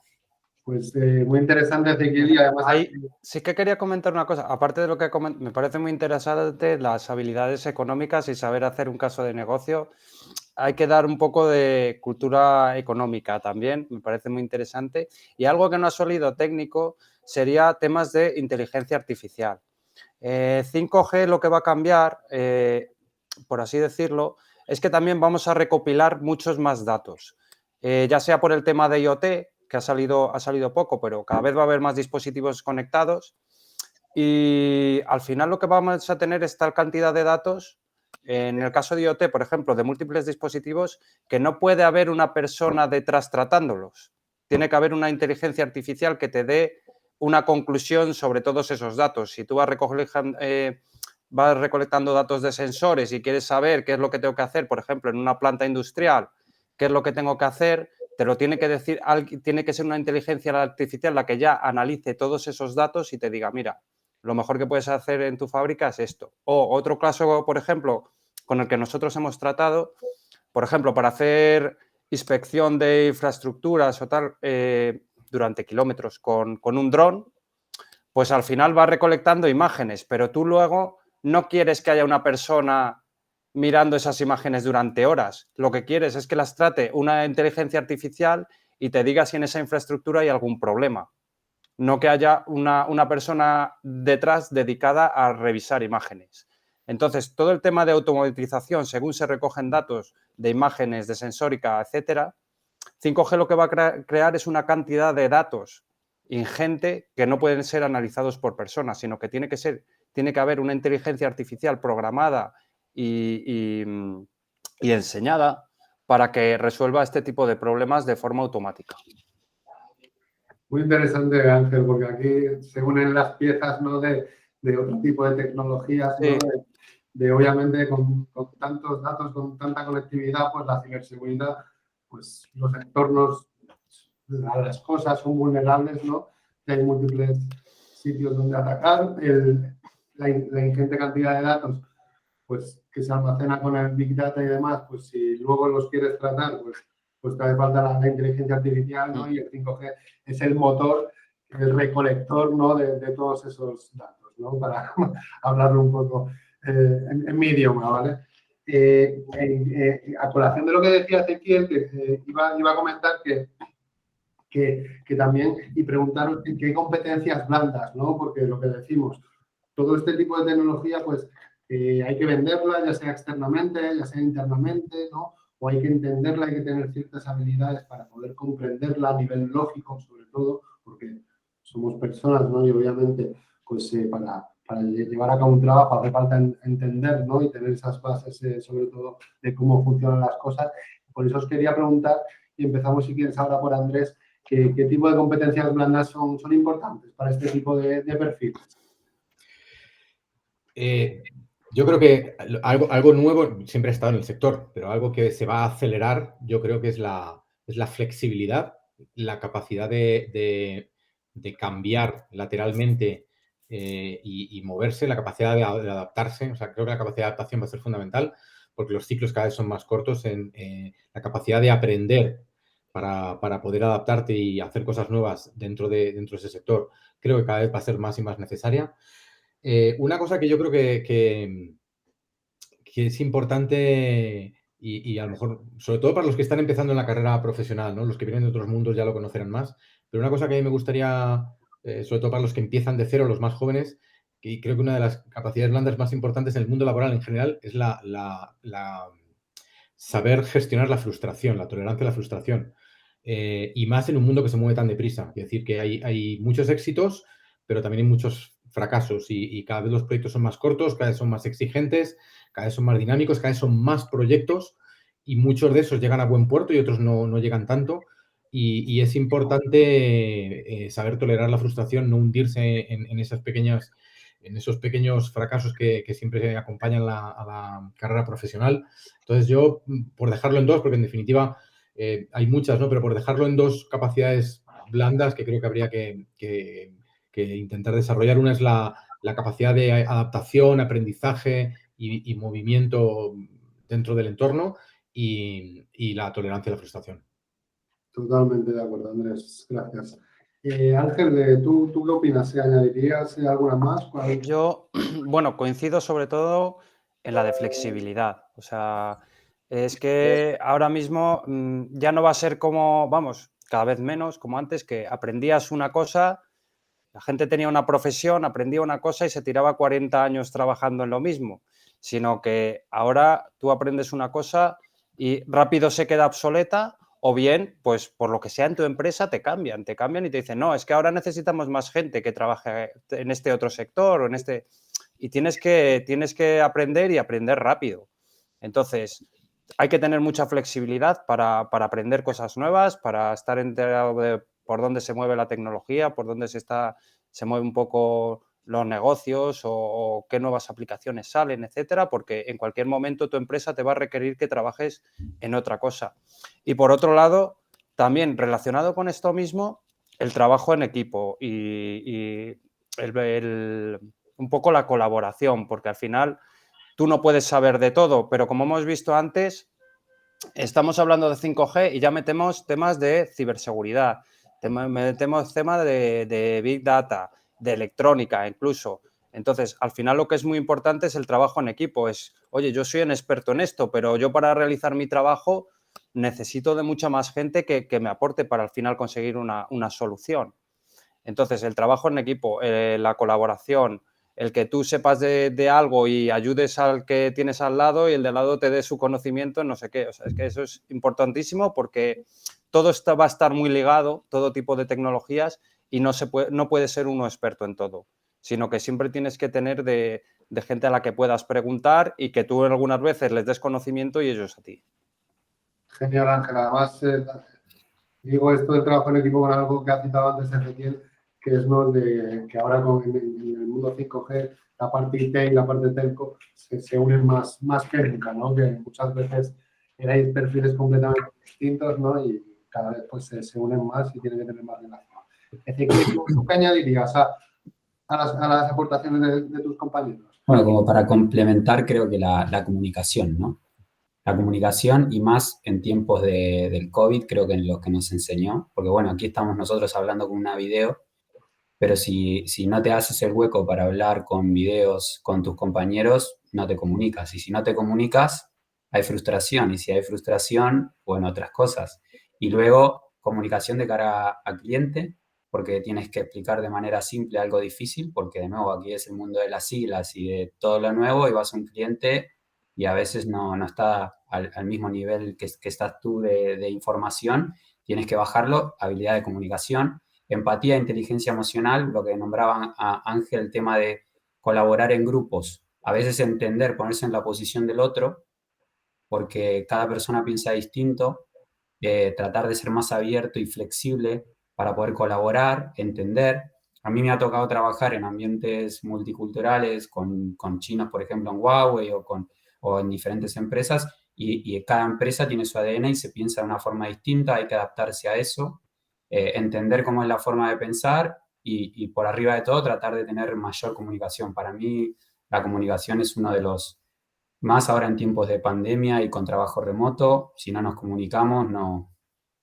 Pues muy interesante, Ezequiel, y además... Ahí sí que quería comentar una cosa. Aparte de lo que me parece muy interesante las habilidades económicas y saber hacer un caso de negocio. hay que dar un poco de cultura económica también, me parece muy interesante. Y algo que no ha salido técnico sería temas de inteligencia artificial. 5G lo que va a cambiar, por así decirlo, es que también vamos a recopilar muchos más datos, ya sea por el tema de IoT, que ha salido poco, pero cada vez va a haber más dispositivos conectados y al final lo que vamos a tener es tal cantidad de datos, en el caso de IoT, por ejemplo, de múltiples dispositivos, que no puede haber una persona detrás tratándolos. Tiene que haber una inteligencia artificial que te dé una conclusión sobre todos esos datos. Si tú vas recolectando datos de sensores y quieres saber qué es lo que tengo que hacer, por ejemplo, en una planta industrial, qué es lo que tengo que hacer, te lo tiene que decir, tiene que ser una inteligencia artificial la que ya analice todos esos datos y te diga, mira, lo mejor que puedes hacer en tu fábrica es esto. O otro caso, por ejemplo, con el que nosotros hemos tratado, por ejemplo, para hacer inspección de infraestructuras o tal, durante kilómetros con un dron, pues al final va recolectando imágenes, pero tú luego no quieres que haya una persona mirando esas imágenes durante horas. Lo que quieres es que las trate una inteligencia artificial y te diga si en esa infraestructura hay algún problema. No que haya una persona detrás dedicada a revisar imágenes. Entonces, todo el tema de automatización, según se recogen datos de imágenes, de sensórica, etcétera, 5G lo que va a crear es una cantidad de datos ingente que no pueden ser analizados por personas, sino que tiene que haber una inteligencia artificial programada y enseñada para que resuelva este tipo de problemas de forma automática. Muy interesante, Ángel, porque aquí se unen las piezas, ¿no?, de otro tipo de tecnologías, ¿no? Sí. Obviamente con tantos datos, con tanta conectividad, pues la ciberseguridad, pues los entornos a las cosas son vulnerables, ¿no? Hay múltiples sitios donde atacar, la ingente cantidad de datos, pues que se almacena con el Big Data y demás, pues si luego los quieres tratar, pues te hace falta la inteligencia artificial, ¿no? Y el 5G es el motor, el recolector, ¿no?, de todos esos datos, ¿no? Para hablarlo un poco en mi idioma, ¿vale? A colación de lo que decía Ezequiel, que iba a comentar que también, y preguntaros qué competencias blandas, ¿no? Porque lo que decimos, todo este tipo de tecnología, pues hay que venderla, ya sea externamente, ya sea internamente, ¿no? O hay que entenderla, hay que tener ciertas habilidades para poder comprenderla a nivel lógico, sobre todo, porque somos personas, ¿no? Y obviamente, pues para llevar a cabo un trabajo hace falta entender, ¿no? Y tener esas bases, sobre todo, de cómo funcionan las cosas. Por eso os quería preguntar, y empezamos, si quieres, ahora por Andrés, ¿qué tipo de competencias blandas son importantes para este tipo de perfiles? Yo creo que algo nuevo siempre ha estado en el sector, pero algo que se va a acelerar, yo creo que es la flexibilidad, la capacidad de cambiar lateralmente y moverse, la capacidad de adaptarse. O sea, creo que la capacidad de adaptación va a ser fundamental porque los ciclos cada vez son más cortos. La capacidad de aprender para poder adaptarte y hacer cosas nuevas dentro de ese sector, creo que cada vez va a ser más y más necesaria. Una cosa que yo creo que es importante y a lo mejor, sobre todo para los que están empezando en la carrera profesional, ¿no? Los que vienen de otros mundos ya lo conocerán más, pero una cosa que a mí me gustaría, sobre todo para los que empiezan de cero, los más jóvenes, y creo que una de las capacidades blandas más importantes en el mundo laboral en general es saber gestionar la frustración, la tolerancia a la frustración. Y más en un mundo que se mueve tan deprisa. Es decir, que hay muchos éxitos, pero también hay muchos fracasos y cada vez los proyectos son más cortos, cada vez son más exigentes, cada vez son más dinámicos, cada vez son más proyectos y muchos de esos llegan a buen puerto y otros no llegan tanto. Y es importante saber tolerar la frustración, no hundirse en esos pequeños fracasos que siempre acompañan a la carrera profesional. Entonces yo, por dejarlo en dos, porque en definitiva hay muchas, ¿no? Pero por dejarlo en dos capacidades blandas que creo que habría que intentar desarrollar. Una es la capacidad de adaptación, aprendizaje y movimiento dentro del entorno y la tolerancia a la frustración. Totalmente de acuerdo, Andrés. Gracias. Ángel, ¿tú qué opinas? ¿Añadirías alguna más? Yo, bueno, coincido sobre todo en la de flexibilidad. O sea, Es que ahora mismo ya no va a ser como, vamos, cada vez menos, como antes, que aprendías una cosa, la gente tenía una profesión, aprendía una cosa y se tiraba 40 años trabajando en lo mismo, sino que ahora tú aprendes una cosa y rápido se queda obsoleta o bien, pues por lo que sea en tu empresa te cambian y te dicen, no, es que ahora necesitamos más gente que trabaje en este otro sector o en este... Y tienes que aprender y aprender rápido. Entonces, hay que tener mucha flexibilidad para aprender cosas nuevas, para estar enterado de por dónde se mueve la tecnología, por dónde se mueve un poco los negocios o qué nuevas aplicaciones salen, etcétera, porque en cualquier momento tu empresa te va a requerir que trabajes en otra cosa. Y por otro lado, también relacionado con esto mismo, el trabajo en equipo y un poco la colaboración, porque al final tú no puedes saber de todo, pero como hemos visto antes, estamos hablando de 5G y ya metemos temas de ciberseguridad, metemos temas de Big Data, de electrónica incluso. Entonces, al final lo que es muy importante es el trabajo en equipo. Es, oye, yo soy un experto en esto, pero yo para realizar mi trabajo necesito de mucha más gente que me aporte para al final conseguir una solución. Entonces, el trabajo en equipo, la colaboración, el que tú sepas de algo y ayudes al que tienes al lado y el de al lado te dé su conocimiento en no sé qué. O sea, es que eso es importantísimo porque todo esto va a estar muy ligado, todo tipo de tecnologías, y no puede ser uno experto en todo, sino que siempre tienes que tener de gente a la que puedas preguntar y que tú algunas veces les des conocimiento y ellos a ti. Genial, Ángel. Además, digo esto del trabajo en equipo con algo que ha citado antes Ezequiel, que es ¿no? que ahora en el mundo 5G la parte IT y la parte telco se unen más que nunca, ¿no? Que muchas veces erais perfiles completamente distintos, ¿no? Y cada vez pues, se unen más y tienen que tener más relación. Ezequiel, ¿tú qué añadirías a las aportaciones de tus compañeros? Bueno, como para complementar, creo que la comunicación, ¿no? La comunicación y más en tiempos del COVID, creo que en lo que nos enseñó, porque bueno, aquí estamos nosotros hablando con una video, pero si no te haces el hueco para hablar con videos con tus compañeros, no te comunicas. Y si no te comunicas, hay frustración. Y si hay frustración, bueno, otras cosas. Y luego, comunicación de cara a cliente, porque tienes que explicar de manera simple algo difícil, porque de nuevo aquí es el mundo de las siglas y de todo lo nuevo, y vas a un cliente y a veces no está al mismo nivel que estás tú de información. Tienes que bajarlo, habilidad de comunicación. Empatía, inteligencia emocional, lo que nombraba a Ángel, el tema de colaborar en grupos. A veces entender, ponerse en la posición del otro, porque cada persona piensa distinto, tratar de ser más abierto y flexible para poder colaborar, entender. A mí me ha tocado trabajar en ambientes multiculturales con chinos, por ejemplo, en Huawei o en diferentes empresas, y cada empresa tiene su ADN y se piensa de una forma distinta, hay que adaptarse a eso, entender cómo es la forma de pensar y por arriba de todo tratar de tener mayor comunicación. Para mí la comunicación es uno de los, más ahora en tiempos de pandemia y con trabajo remoto, si no nos comunicamos no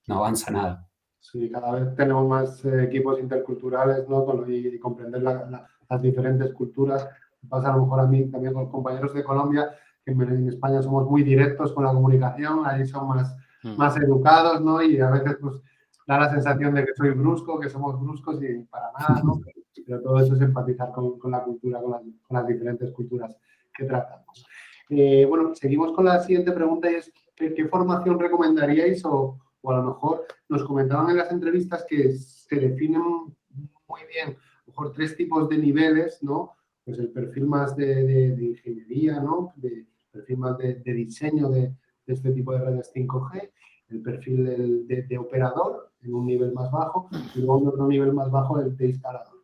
avanza nada. Sí, cada vez tenemos más equipos interculturales, ¿no? Y comprender las diferentes culturas. Me pasa a lo mejor a mí también con compañeros de Colombia, que en España somos muy directos con la comunicación, ahí son más educados, ¿no? Y a veces pues da la sensación de que soy brusco, que somos bruscos y para nada, ¿no? Pero todo eso es empatizar con la cultura, con las diferentes culturas que tratamos. Bueno, seguimos con la siguiente pregunta y es, ¿qué formación recomendaríais o a lo mejor nos comentaban en las entrevistas que se definen muy bien, a lo mejor 3 tipos de niveles, ¿no? Pues el perfil más de ingeniería, ¿no? El perfil más de diseño de este tipo de redes 5G, el perfil de operador en un nivel más bajo y luego en otro nivel más bajo el de instalador.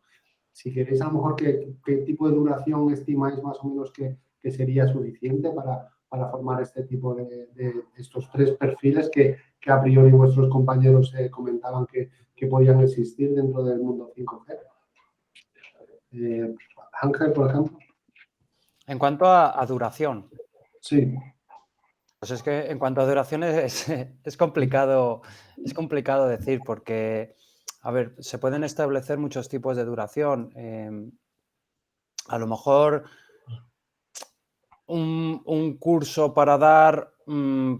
Si queréis, a lo mejor, ¿qué tipo de duración estimáis más o menos que sería suficiente para formar este tipo de estos 3 perfiles que a priori vuestros compañeros comentaban que podían existir dentro del mundo 5G? Ángel, por ejemplo. En cuanto a duración. Sí. Pues es que en cuanto a duración es complicado decir porque, a ver, se pueden establecer muchos tipos de duración. A lo mejor un curso para dar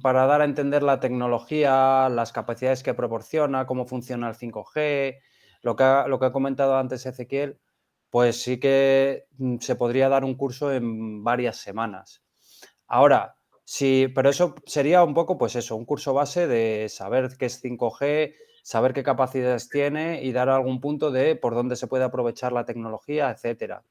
para dar a entender la tecnología, las capacidades que proporciona, cómo funciona el 5G, lo que ha comentado antes Ezequiel, pues sí que se podría dar un curso en varias semanas. Ahora, sí, pero eso sería un poco, pues eso, un curso base de saber qué es 5G, saber qué capacidades tiene y dar algún punto de por dónde se puede aprovechar la tecnología, etcétera.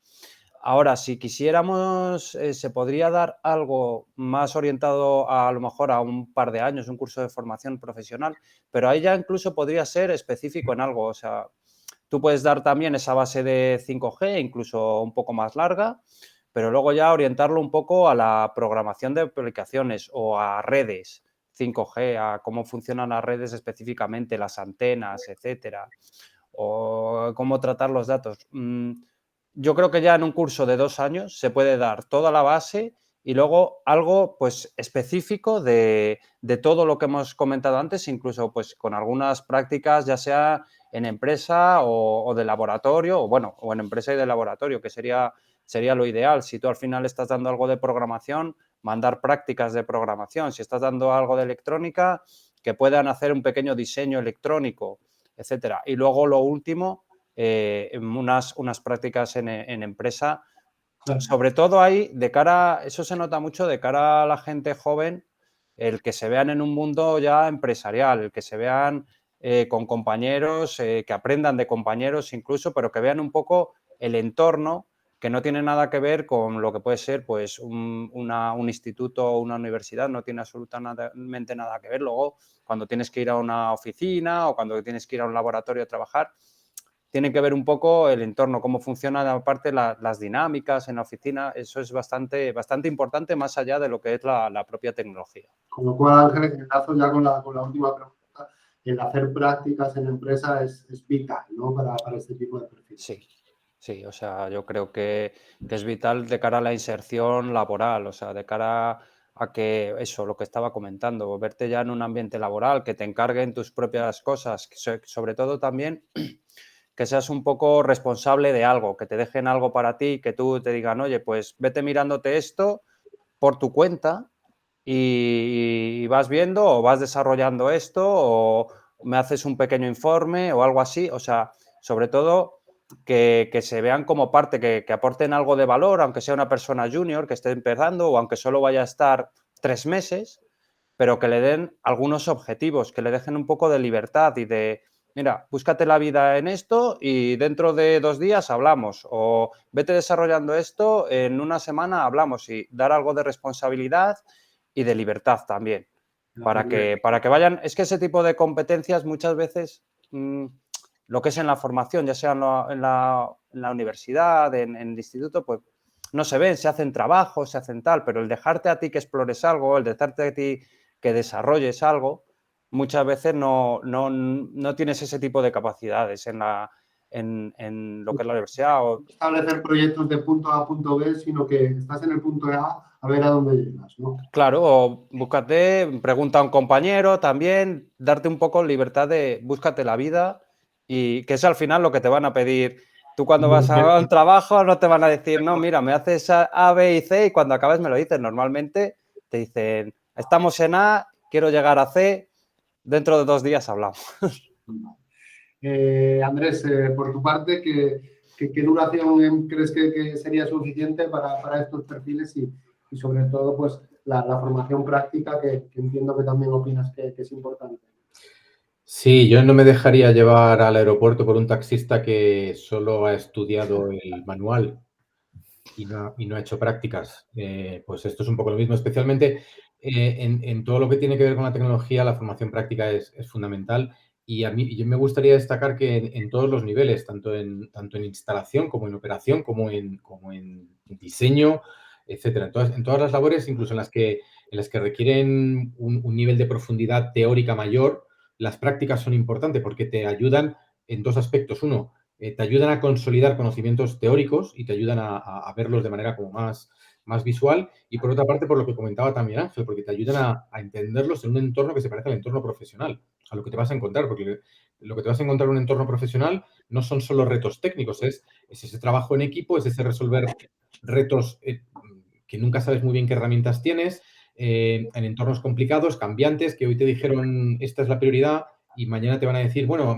Ahora, si quisiéramos, se podría dar algo más orientado a lo mejor a un par de años, un curso de formación profesional, pero ahí ya incluso podría ser específico en algo. O sea, tú puedes dar también esa base de 5G, incluso un poco más larga, pero luego ya orientarlo un poco a la programación de aplicaciones o a redes 5G, a cómo funcionan las redes específicamente, las antenas, etcétera, o cómo tratar los datos. Yo creo que ya en un curso de 2 años se puede dar toda la base y luego algo, pues, específico de todo lo que hemos comentado antes, incluso, pues, con algunas prácticas, ya sea en empresa o de laboratorio, o bueno, o en empresa y de laboratorio, que sería lo ideal. Si tú al final estás dando algo de programación, mandar prácticas de programación. Si estás dando algo de electrónica, que puedan hacer un pequeño diseño electrónico, etcétera. Y luego lo último, unas prácticas en empresa. Claro. Sobre todo ahí, de cara, eso se nota mucho de cara a la gente joven, el que se vean en un mundo ya empresarial, el que se vean con compañeros, que aprendan de compañeros incluso, pero que vean un poco el entorno que no tiene nada que ver con lo que puede ser pues un instituto o una universidad, no tiene absolutamente nada que ver. Luego, cuando tienes que ir a una oficina o cuando tienes que ir a un laboratorio a trabajar, tiene que ver un poco el entorno, cómo funcionan aparte las dinámicas en la oficina. Eso es bastante importante más allá de lo que es la propia tecnología. Con lo cual, Ángel, enlazo ya con la última pregunta. El hacer prácticas en empresa es vital, ¿no? Para este tipo de perfiles. Sí, o sea, yo creo que es vital de cara a la inserción laboral, o sea, de cara a que eso, lo que estaba comentando, verte ya en un ambiente laboral, que te encarguen tus propias cosas, sobre todo también que seas un poco responsable de algo, que te dejen algo para ti, que tú te digan, oye, pues vete mirándote esto por tu cuenta y vas viendo o vas desarrollando esto o me haces un pequeño informe o algo así. O sea, sobre todo que se vean como parte, que aporten algo de valor, aunque sea una persona junior que esté empezando o aunque solo vaya a estar 3 meses, pero que le den algunos objetivos, que le dejen un poco de libertad y de, mira, búscate la vida en esto y dentro de 2 días hablamos, o vete desarrollando esto, en una semana hablamos, y dar algo de responsabilidad y de libertad también, para que vayan. Es que ese tipo de competencias muchas veces, lo que es en la formación, ya sea en la universidad, en el instituto, pues no se ven, se hacen trabajos, se hacen tal, pero el dejarte a ti que explores algo, el dejarte a ti que desarrolles algo, muchas veces no tienes ese tipo de capacidades en lo que es la universidad. Establecer proyectos de punto A a punto B, sino que estás en el punto A ver a dónde llegas, ¿no? Claro, o búscate, pregunta a un compañero también, darte un poco libertad de búscate la vida, y que es al final lo que te van a pedir. Tú cuando vas a un trabajo no te van a decir, no, mira, me haces A, B y C y cuando acabes me lo dices. Normalmente te dicen, estamos en A, quiero llegar a C, dentro de 2 días hablamos. Andrés, por tu parte, ¿qué duración crees que sería suficiente para estos perfiles y sobre todo pues la formación práctica que entiendo que también opinas que es importante? Sí, yo no me dejaría llevar al aeropuerto por un taxista que solo ha estudiado el manual y no ha hecho prácticas. Pues esto es un poco lo mismo, especialmente en todo lo que tiene que ver con la tecnología, la formación práctica es fundamental. Y yo me gustaría destacar que en todos los niveles, tanto en instalación como en operación, como en diseño, etcétera. En todas las labores, incluso en las que requieren un nivel de profundidad teórica mayor, las prácticas son importantes porque te ayudan en 2 aspectos. Uno, te ayudan a consolidar conocimientos teóricos y te ayudan a verlos de manera como más visual. Y por otra parte, por lo que comentaba también Ángel, porque te ayudan a entenderlos en un entorno que se parece al entorno profesional, a lo que te vas a encontrar, porque lo que te vas a encontrar en un entorno profesional no son solo retos técnicos, es ese trabajo en equipo, es ese resolver retos que nunca sabes muy bien qué herramientas tienes, en entornos complicados, cambiantes, que hoy te dijeron esta es la prioridad y mañana te van a decir, bueno,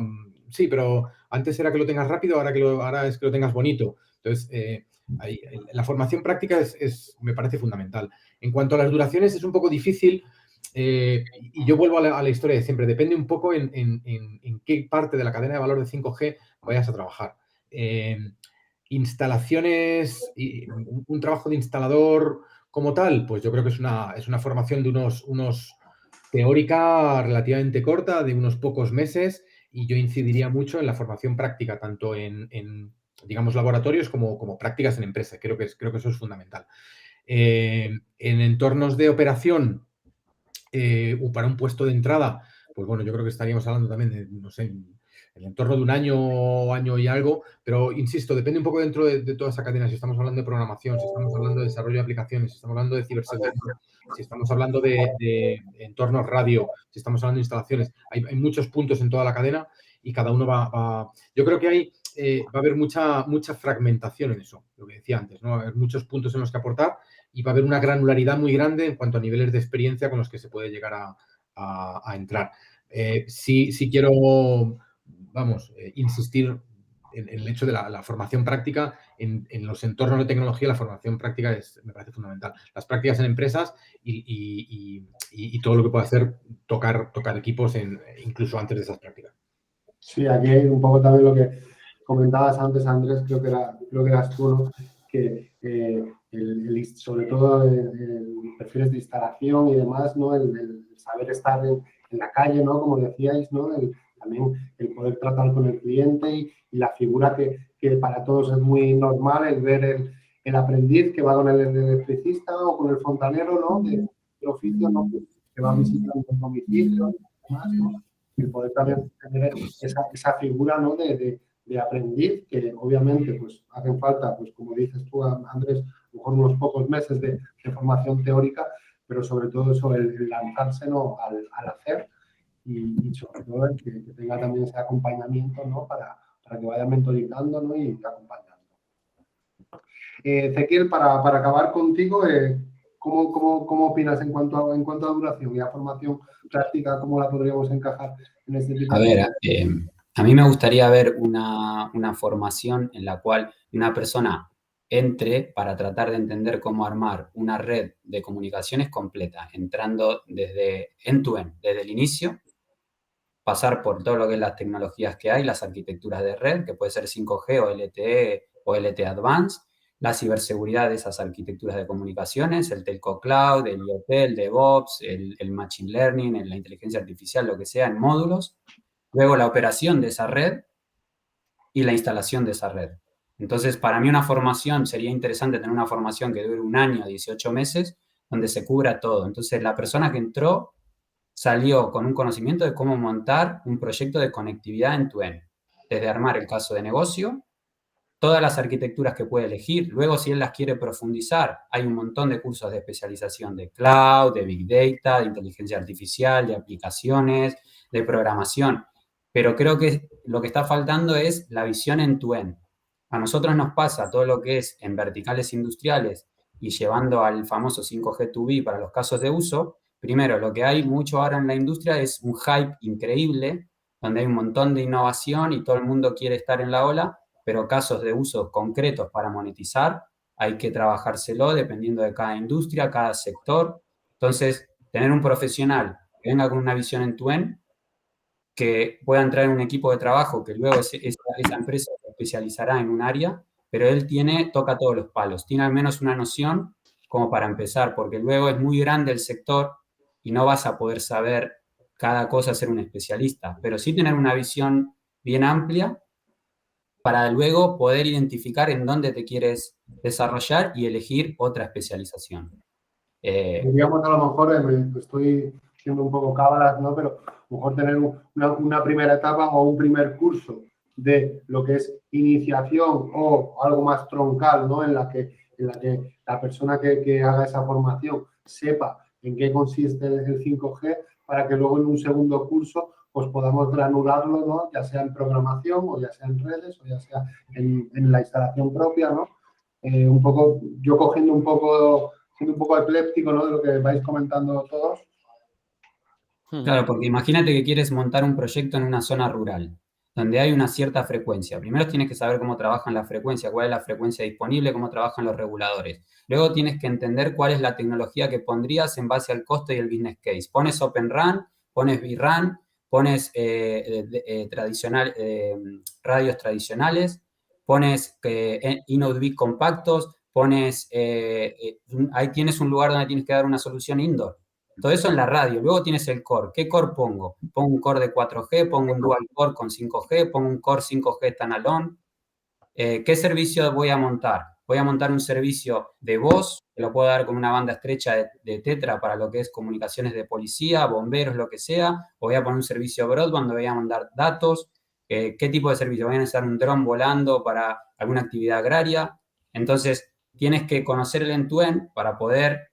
sí, pero antes era que lo tengas rápido, ahora es que lo tengas bonito. Entonces, la formación práctica me parece fundamental. En cuanto a las duraciones, es un poco difícil y yo vuelvo a la historia de siempre. Depende un poco en qué parte de la cadena de valor de 5G vayas a trabajar. Instalaciones, un trabajo de instalador como tal, pues yo creo que es una formación de unos teórica relativamente corta, de unos pocos meses, y yo incidiría mucho en la formación práctica, tanto en digamos, laboratorios como prácticas en empresa. Creo que eso es fundamental. En entornos de operación, o para un puesto de entrada, pues bueno, yo creo que estaríamos hablando también de, no sé, el entorno de un año y algo, pero insisto, depende un poco dentro de toda esa cadena. Si estamos hablando de programación, si estamos hablando de desarrollo de aplicaciones, si estamos hablando de ciberseguridad, si estamos hablando de entornos radio, si estamos hablando de instalaciones, hay muchos puntos en toda la cadena y cada uno va. Yo creo que va a haber mucha fragmentación en eso, lo que decía antes, ¿no? Va a haber muchos puntos en los que aportar y va a haber una granularidad muy grande en cuanto a niveles de experiencia con los que se puede llegar a entrar. Sí quiero, insistir en el hecho de la formación práctica en los entornos de tecnología. La formación práctica me parece fundamental. Las prácticas en empresas y todo lo que puede hacer tocar equipos incluso antes de esas prácticas. Sí, aquí hay un poco también lo que comentabas antes, Andrés, creo que eras tú, ¿no? Que sobre todo en perfiles de instalación y demás, ¿no? El saber estar en la calle, ¿no? Como decíais, ¿no? También el poder tratar con el cliente y la figura que para todos es muy normal, el ver el aprendiz que va con el electricista o con el fontanero, ¿no? De oficio, ¿no? Que va visitando el domicilio y demás, ¿no? El poder también tener esa figura, ¿no? de aprendiz, que obviamente pues hacen falta, pues como dices tú, Andrés, a lo mejor unos pocos meses de formación teórica, pero sobre todo eso, el lanzarse, ¿no? al hacer y sobre todo el que tenga también ese acompañamiento, ¿no? para que vaya mentorizando, ¿no? Y acompañando. Ezequiel, para acabar contigo, ¿cómo opinas en cuanto a duración y a formación práctica? ¿Cómo la podríamos encajar en este tipo de cosas? A mí me gustaría ver una formación en la cual una persona entre para tratar de entender cómo armar una red de comunicaciones completa, entrando desde end-to-end, desde el inicio, pasar por todo lo que es las tecnologías que hay, las arquitecturas de red, que puede ser 5G o LTE o LTE Advanced, la ciberseguridad de esas arquitecturas de comunicaciones, el telco cloud, el IoT, el DevOps, el machine learning, la inteligencia artificial, lo que sea, en módulos. Luego la operación de esa red y la instalación de esa red. Entonces, para mí una formación, sería interesante tener una formación que dure 1 año, 18 meses, donde se cubra todo. Entonces, la persona que entró salió con un conocimiento de cómo montar un proyecto de conectividad end-to-end, desde armar el caso de negocio, todas las arquitecturas que puede elegir. Luego, si él las quiere profundizar, hay un montón de cursos de especialización de cloud, de big data, de inteligencia artificial, de aplicaciones, de programación. Pero creo que lo que está faltando es la visión end-to-end. A nosotros nos pasa todo lo que es en verticales industriales y llevando al famoso 5G to be para los casos de uso. Primero, lo que hay mucho ahora en la industria es un hype increíble, donde hay un montón de innovación y todo el mundo quiere estar en la ola, pero casos de uso concretos para monetizar hay que trabajárselo dependiendo de cada industria, cada sector. Entonces, tener un profesional que venga con una visión end-to-end, que pueda entrar en un equipo de trabajo, que luego esa empresa se especializará en un área, pero él toca todos los palos, tiene al menos una noción como para empezar, porque luego es muy grande el sector y no vas a poder saber cada cosa ser un especialista, pero sí tener una visión bien amplia para luego poder identificar en dónde te quieres desarrollar y elegir otra especialización. Diríamos, a lo mejor, estoy siendo un poco cábalas, ¿no? Pero a lo mejor tener una primera etapa o un primer curso de lo que es iniciación o algo más troncal, ¿no? En la que la persona que haga esa formación sepa en qué consiste el 5G, para que luego en un segundo curso pues podamos granularlo, ¿no? Ya sea en programación o ya sea en redes o ya sea en la instalación propia, ¿no? Un poco, yo cogiendo un poco siendo un poco epiléptico, ¿no? De lo que vais comentando todos. Claro, porque imagínate que quieres montar un proyecto en una zona rural, donde hay una cierta frecuencia. Primero tienes que saber cómo trabajan la frecuencia, cuál es la frecuencia disponible, cómo trabajan los reguladores. Luego tienes que entender cuál es la tecnología que pondrías en base al costo y el business case. Pones Open RAN, pones vRAN, pones radios tradicionales, pones Inode bit compactos, pones, ahí tienes un lugar donde tienes que dar una solución indoor. Todo eso en la radio. Luego tienes el core. ¿Qué core pongo? Pongo un core de 4G, pongo un dual core con 5G, pongo un core 5G standalone. ¿Qué servicio voy a montar? Voy a montar un servicio de voz, que lo puedo dar con una banda estrecha de Tetra para lo que es comunicaciones de policía, bomberos, lo que sea. O voy a poner un servicio broadband donde voy a mandar datos. ¿Qué tipo de servicio? Voy a necesitar un dron volando para alguna actividad agraria. Entonces, tienes que conocer el end-to-end para poder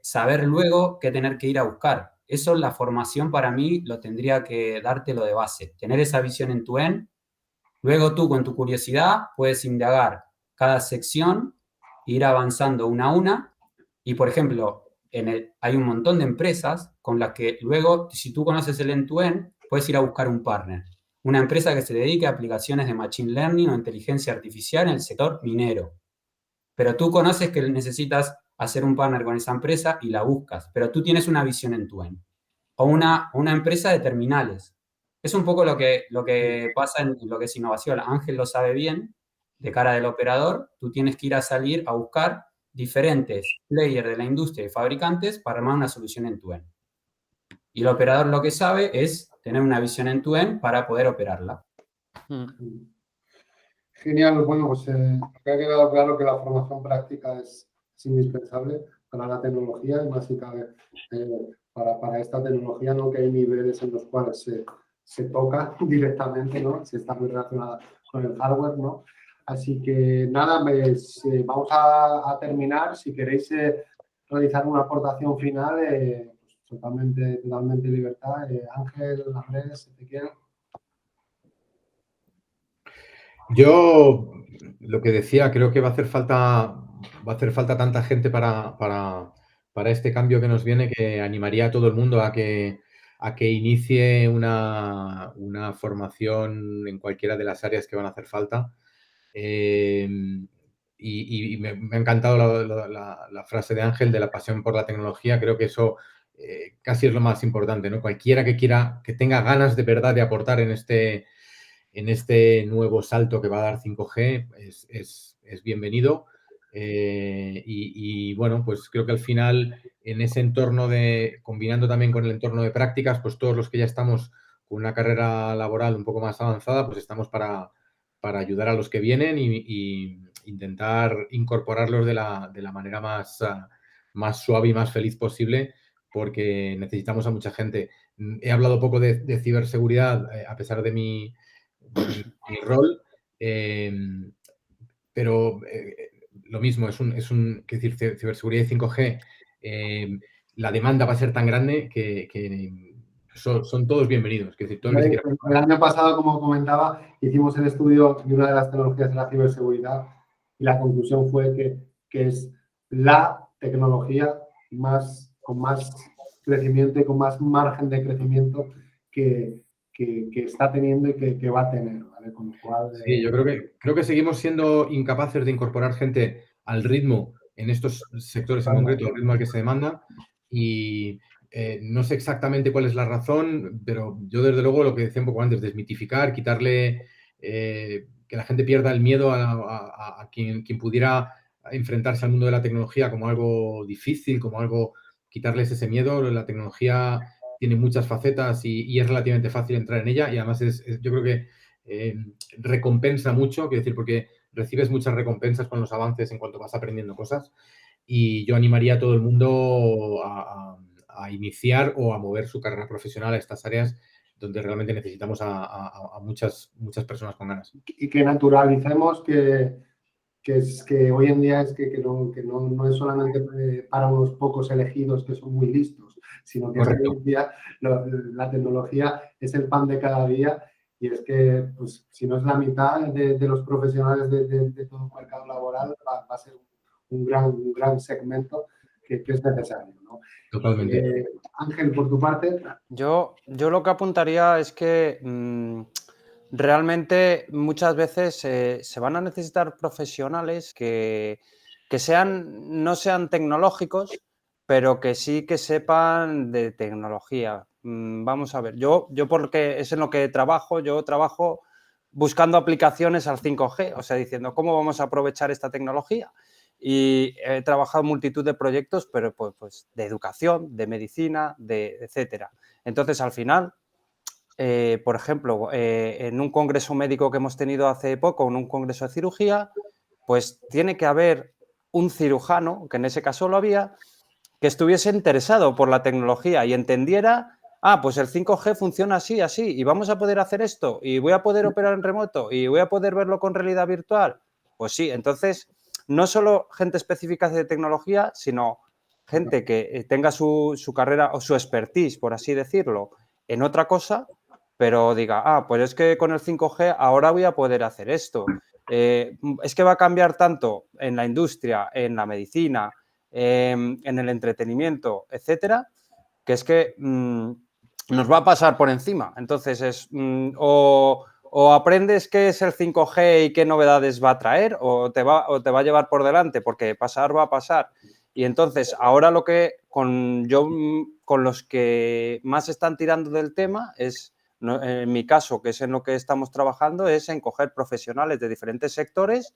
saber luego qué tener que ir a buscar. Eso, la formación para mí lo tendría que dártelo de base, tener esa visión en tu end. Luego tú con tu curiosidad puedes indagar cada sección, ir avanzando una a una y, por ejemplo, hay un montón de empresas con las que luego, si tú conoces el end-to-end, puedes ir a buscar un partner. Una empresa que se dedique a aplicaciones de Machine Learning o inteligencia artificial en el sector minero. Pero tú conoces que necesitas hacer un partner con esa empresa y la buscas, pero tú tienes una visión en tu end. O una empresa de terminales. Es un poco lo que pasa en lo que es innovación. Ángel lo sabe bien, de cara del operador, tú tienes que ir a salir a buscar diferentes players de la industria y fabricantes para armar una solución en tu end. Y el operador lo que sabe es tener una visión en tu end para poder operarla. Genial, bueno, pues ha quedado claro que la formación práctica es indispensable para la tecnología y más si cabe para esta tecnología, ¿no? Que hay niveles en los cuales se toca directamente, ¿no? Si está muy relacionada con el hardware, ¿no? Así que nada, vamos a terminar. Si queréis realizar una aportación final, pues totalmente libertad. Ángel, Andrés, Ezequiel. Yo lo que decía, creo que va a hacer falta tanta gente para este cambio que nos viene, que animaría a todo el mundo a que inicie una formación en cualquiera de las áreas que van a hacer falta. Y me ha encantado la frase de Ángel de la pasión por la tecnología. Creo que eso casi es lo más importante, ¿no? Cualquiera que tenga ganas de verdad de aportar en este nuevo salto que va a dar 5G es bienvenido. Y bueno, pues creo que al final en ese entorno combinando también con el entorno de prácticas, pues todos los que ya estamos con una carrera laboral un poco más avanzada, pues estamos para ayudar a los que vienen y intentar incorporarlos de la manera más suave y más feliz posible, porque necesitamos a mucha gente. He hablado poco de ciberseguridad, a pesar de mi rol, pero lo mismo, es decir, ciberseguridad y 5G, la demanda va a ser tan grande que son todos bienvenidos. Es decir, todo el que quiera. El año pasado, como comentaba, hicimos el estudio de una de las tecnologías de la ciberseguridad y la conclusión fue que es la tecnología con más crecimiento y con más margen de crecimiento que está teniendo y que va a tener, ¿vale? Con lo cual, sí, yo creo que seguimos siendo incapaces de incorporar gente al ritmo en estos sectores en concreto, al ritmo al que se demanda, y no sé exactamente cuál es la razón, pero yo desde luego lo que decía un poco antes, desmitificar, quitarle, que la gente pierda el miedo a quien pudiera enfrentarse al mundo de la tecnología como algo difícil, quitarles ese miedo. La tecnología tiene muchas facetas y es relativamente fácil entrar en ella, y además yo creo que recompensa mucho, quiero decir, porque recibes muchas recompensas con los avances en cuanto vas aprendiendo cosas, y yo animaría a todo el mundo a iniciar o a mover su carrera profesional a estas áreas donde realmente necesitamos a muchas personas con ganas. Y que naturalicemos que hoy en día no es solamente para unos pocos elegidos que son muy listos, sino que hoy en día la tecnología es el pan de cada día, y es que, pues, si no es la mitad de los profesionales de todo el mercado laboral, va a ser un gran segmento que es necesario, ¿no? Totalmente. Ángel, por tu parte. Yo lo que apuntaría es que realmente muchas veces se van a necesitar profesionales que no sean tecnológicos, pero que sí que sepan de tecnología. Vamos a ver, yo porque es en lo que trabajo, yo trabajo buscando aplicaciones al 5G, o sea, diciendo cómo vamos a aprovechar esta tecnología. Y he trabajado en multitud de proyectos, pero pues de educación, de medicina, etcétera. Entonces, al final, por ejemplo, en un congreso médico que hemos tenido hace poco, en un congreso de cirugía, pues tiene que haber un cirujano, que en ese caso lo había, que estuviese interesado por la tecnología y entendiera, pues el 5G funciona así, así, y vamos a poder hacer esto, y voy a poder operar en remoto, y voy a poder verlo con realidad virtual. Pues sí, entonces, no solo gente específica de tecnología, sino gente que tenga su carrera o su expertise, por así decirlo, en otra cosa, pero diga, pues es que con el 5G ahora voy a poder hacer esto. Es que va a cambiar tanto en la industria, en la medicina, en el entretenimiento, etcétera, que es que nos va a pasar por encima. Entonces, o aprendes qué es el 5G y qué novedades va a traer, o te va a llevar por delante, porque pasar va a pasar. Y entonces, ahora con los que más están tirando del tema es, en mi caso, que es en lo que estamos trabajando, es en coger profesionales de diferentes sectores,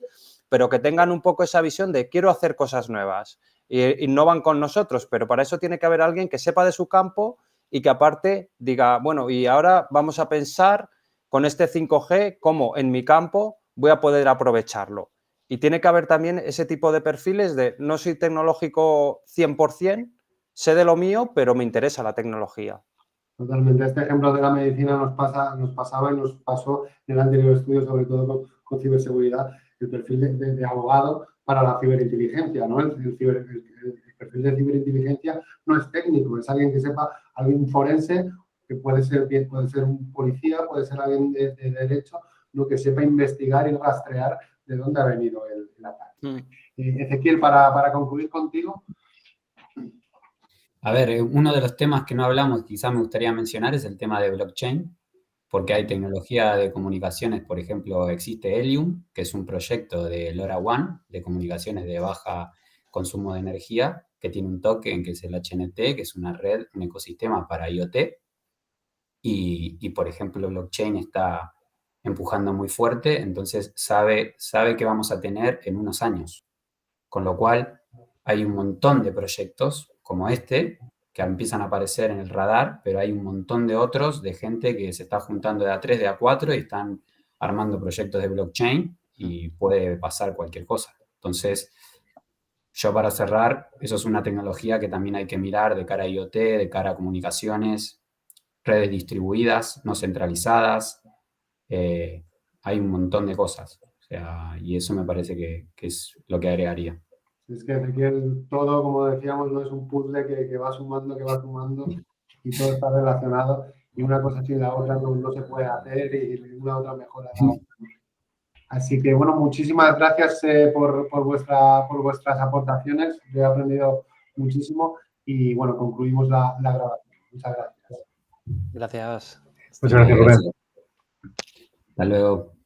pero que tengan un poco esa visión de quiero hacer cosas nuevas. Y no van con nosotros, pero para eso tiene que haber alguien que sepa de su campo y que aparte diga, bueno, y ahora vamos a pensar con este 5G cómo en mi campo voy a poder aprovecharlo. Y tiene que haber también ese tipo de perfiles de no soy tecnológico 100%, sé de lo mío, pero me interesa la tecnología. Totalmente. Este ejemplo de la medicina nos pasaba y nos pasó en el anterior estudio, sobre todo con ciberseguridad, el perfil de abogado para la ciberinteligencia, ¿no? El perfil de ciberinteligencia no es técnico, es alguien que sepa, alguien forense, que puede ser un policía, puede ser alguien de derecho, lo que sepa investigar y rastrear de dónde ha venido el ataque. Ezequiel, para concluir contigo. A ver, uno de los temas que no hablamos, quizás me gustaría mencionar, es el tema de blockchain, porque hay tecnología de comunicaciones, por ejemplo, existe Helium, que es un proyecto de LoRaWAN, de comunicaciones de baja consumo de energía, que tiene un token que es el HNT, que es una red, un ecosistema para IoT, y por ejemplo, blockchain está empujando muy fuerte, entonces sabe que vamos a tener en unos años, con lo cual hay un montón de proyectos como este que empiezan a aparecer en el radar, pero hay un montón de otros de gente que se está juntando de A3, de A4 y están armando proyectos de blockchain y puede pasar cualquier cosa. Entonces, yo para cerrar, eso es una tecnología que también hay que mirar de cara a IoT, de cara a comunicaciones, redes distribuidas, no centralizadas. Hay un montón de cosas. O sea, y eso me parece que es lo que agregaría. Es que Ezequiel, todo, como decíamos, no es un puzzle que va sumando y todo está relacionado y una cosa sin la otra no se puede hacer y una otra mejora la otra. Así que, bueno, muchísimas gracias por vuestras aportaciones. Yo he aprendido muchísimo y, bueno, concluimos la grabación. Muchas gracias. Gracias. Muchas gracias, Rubén. Hasta luego.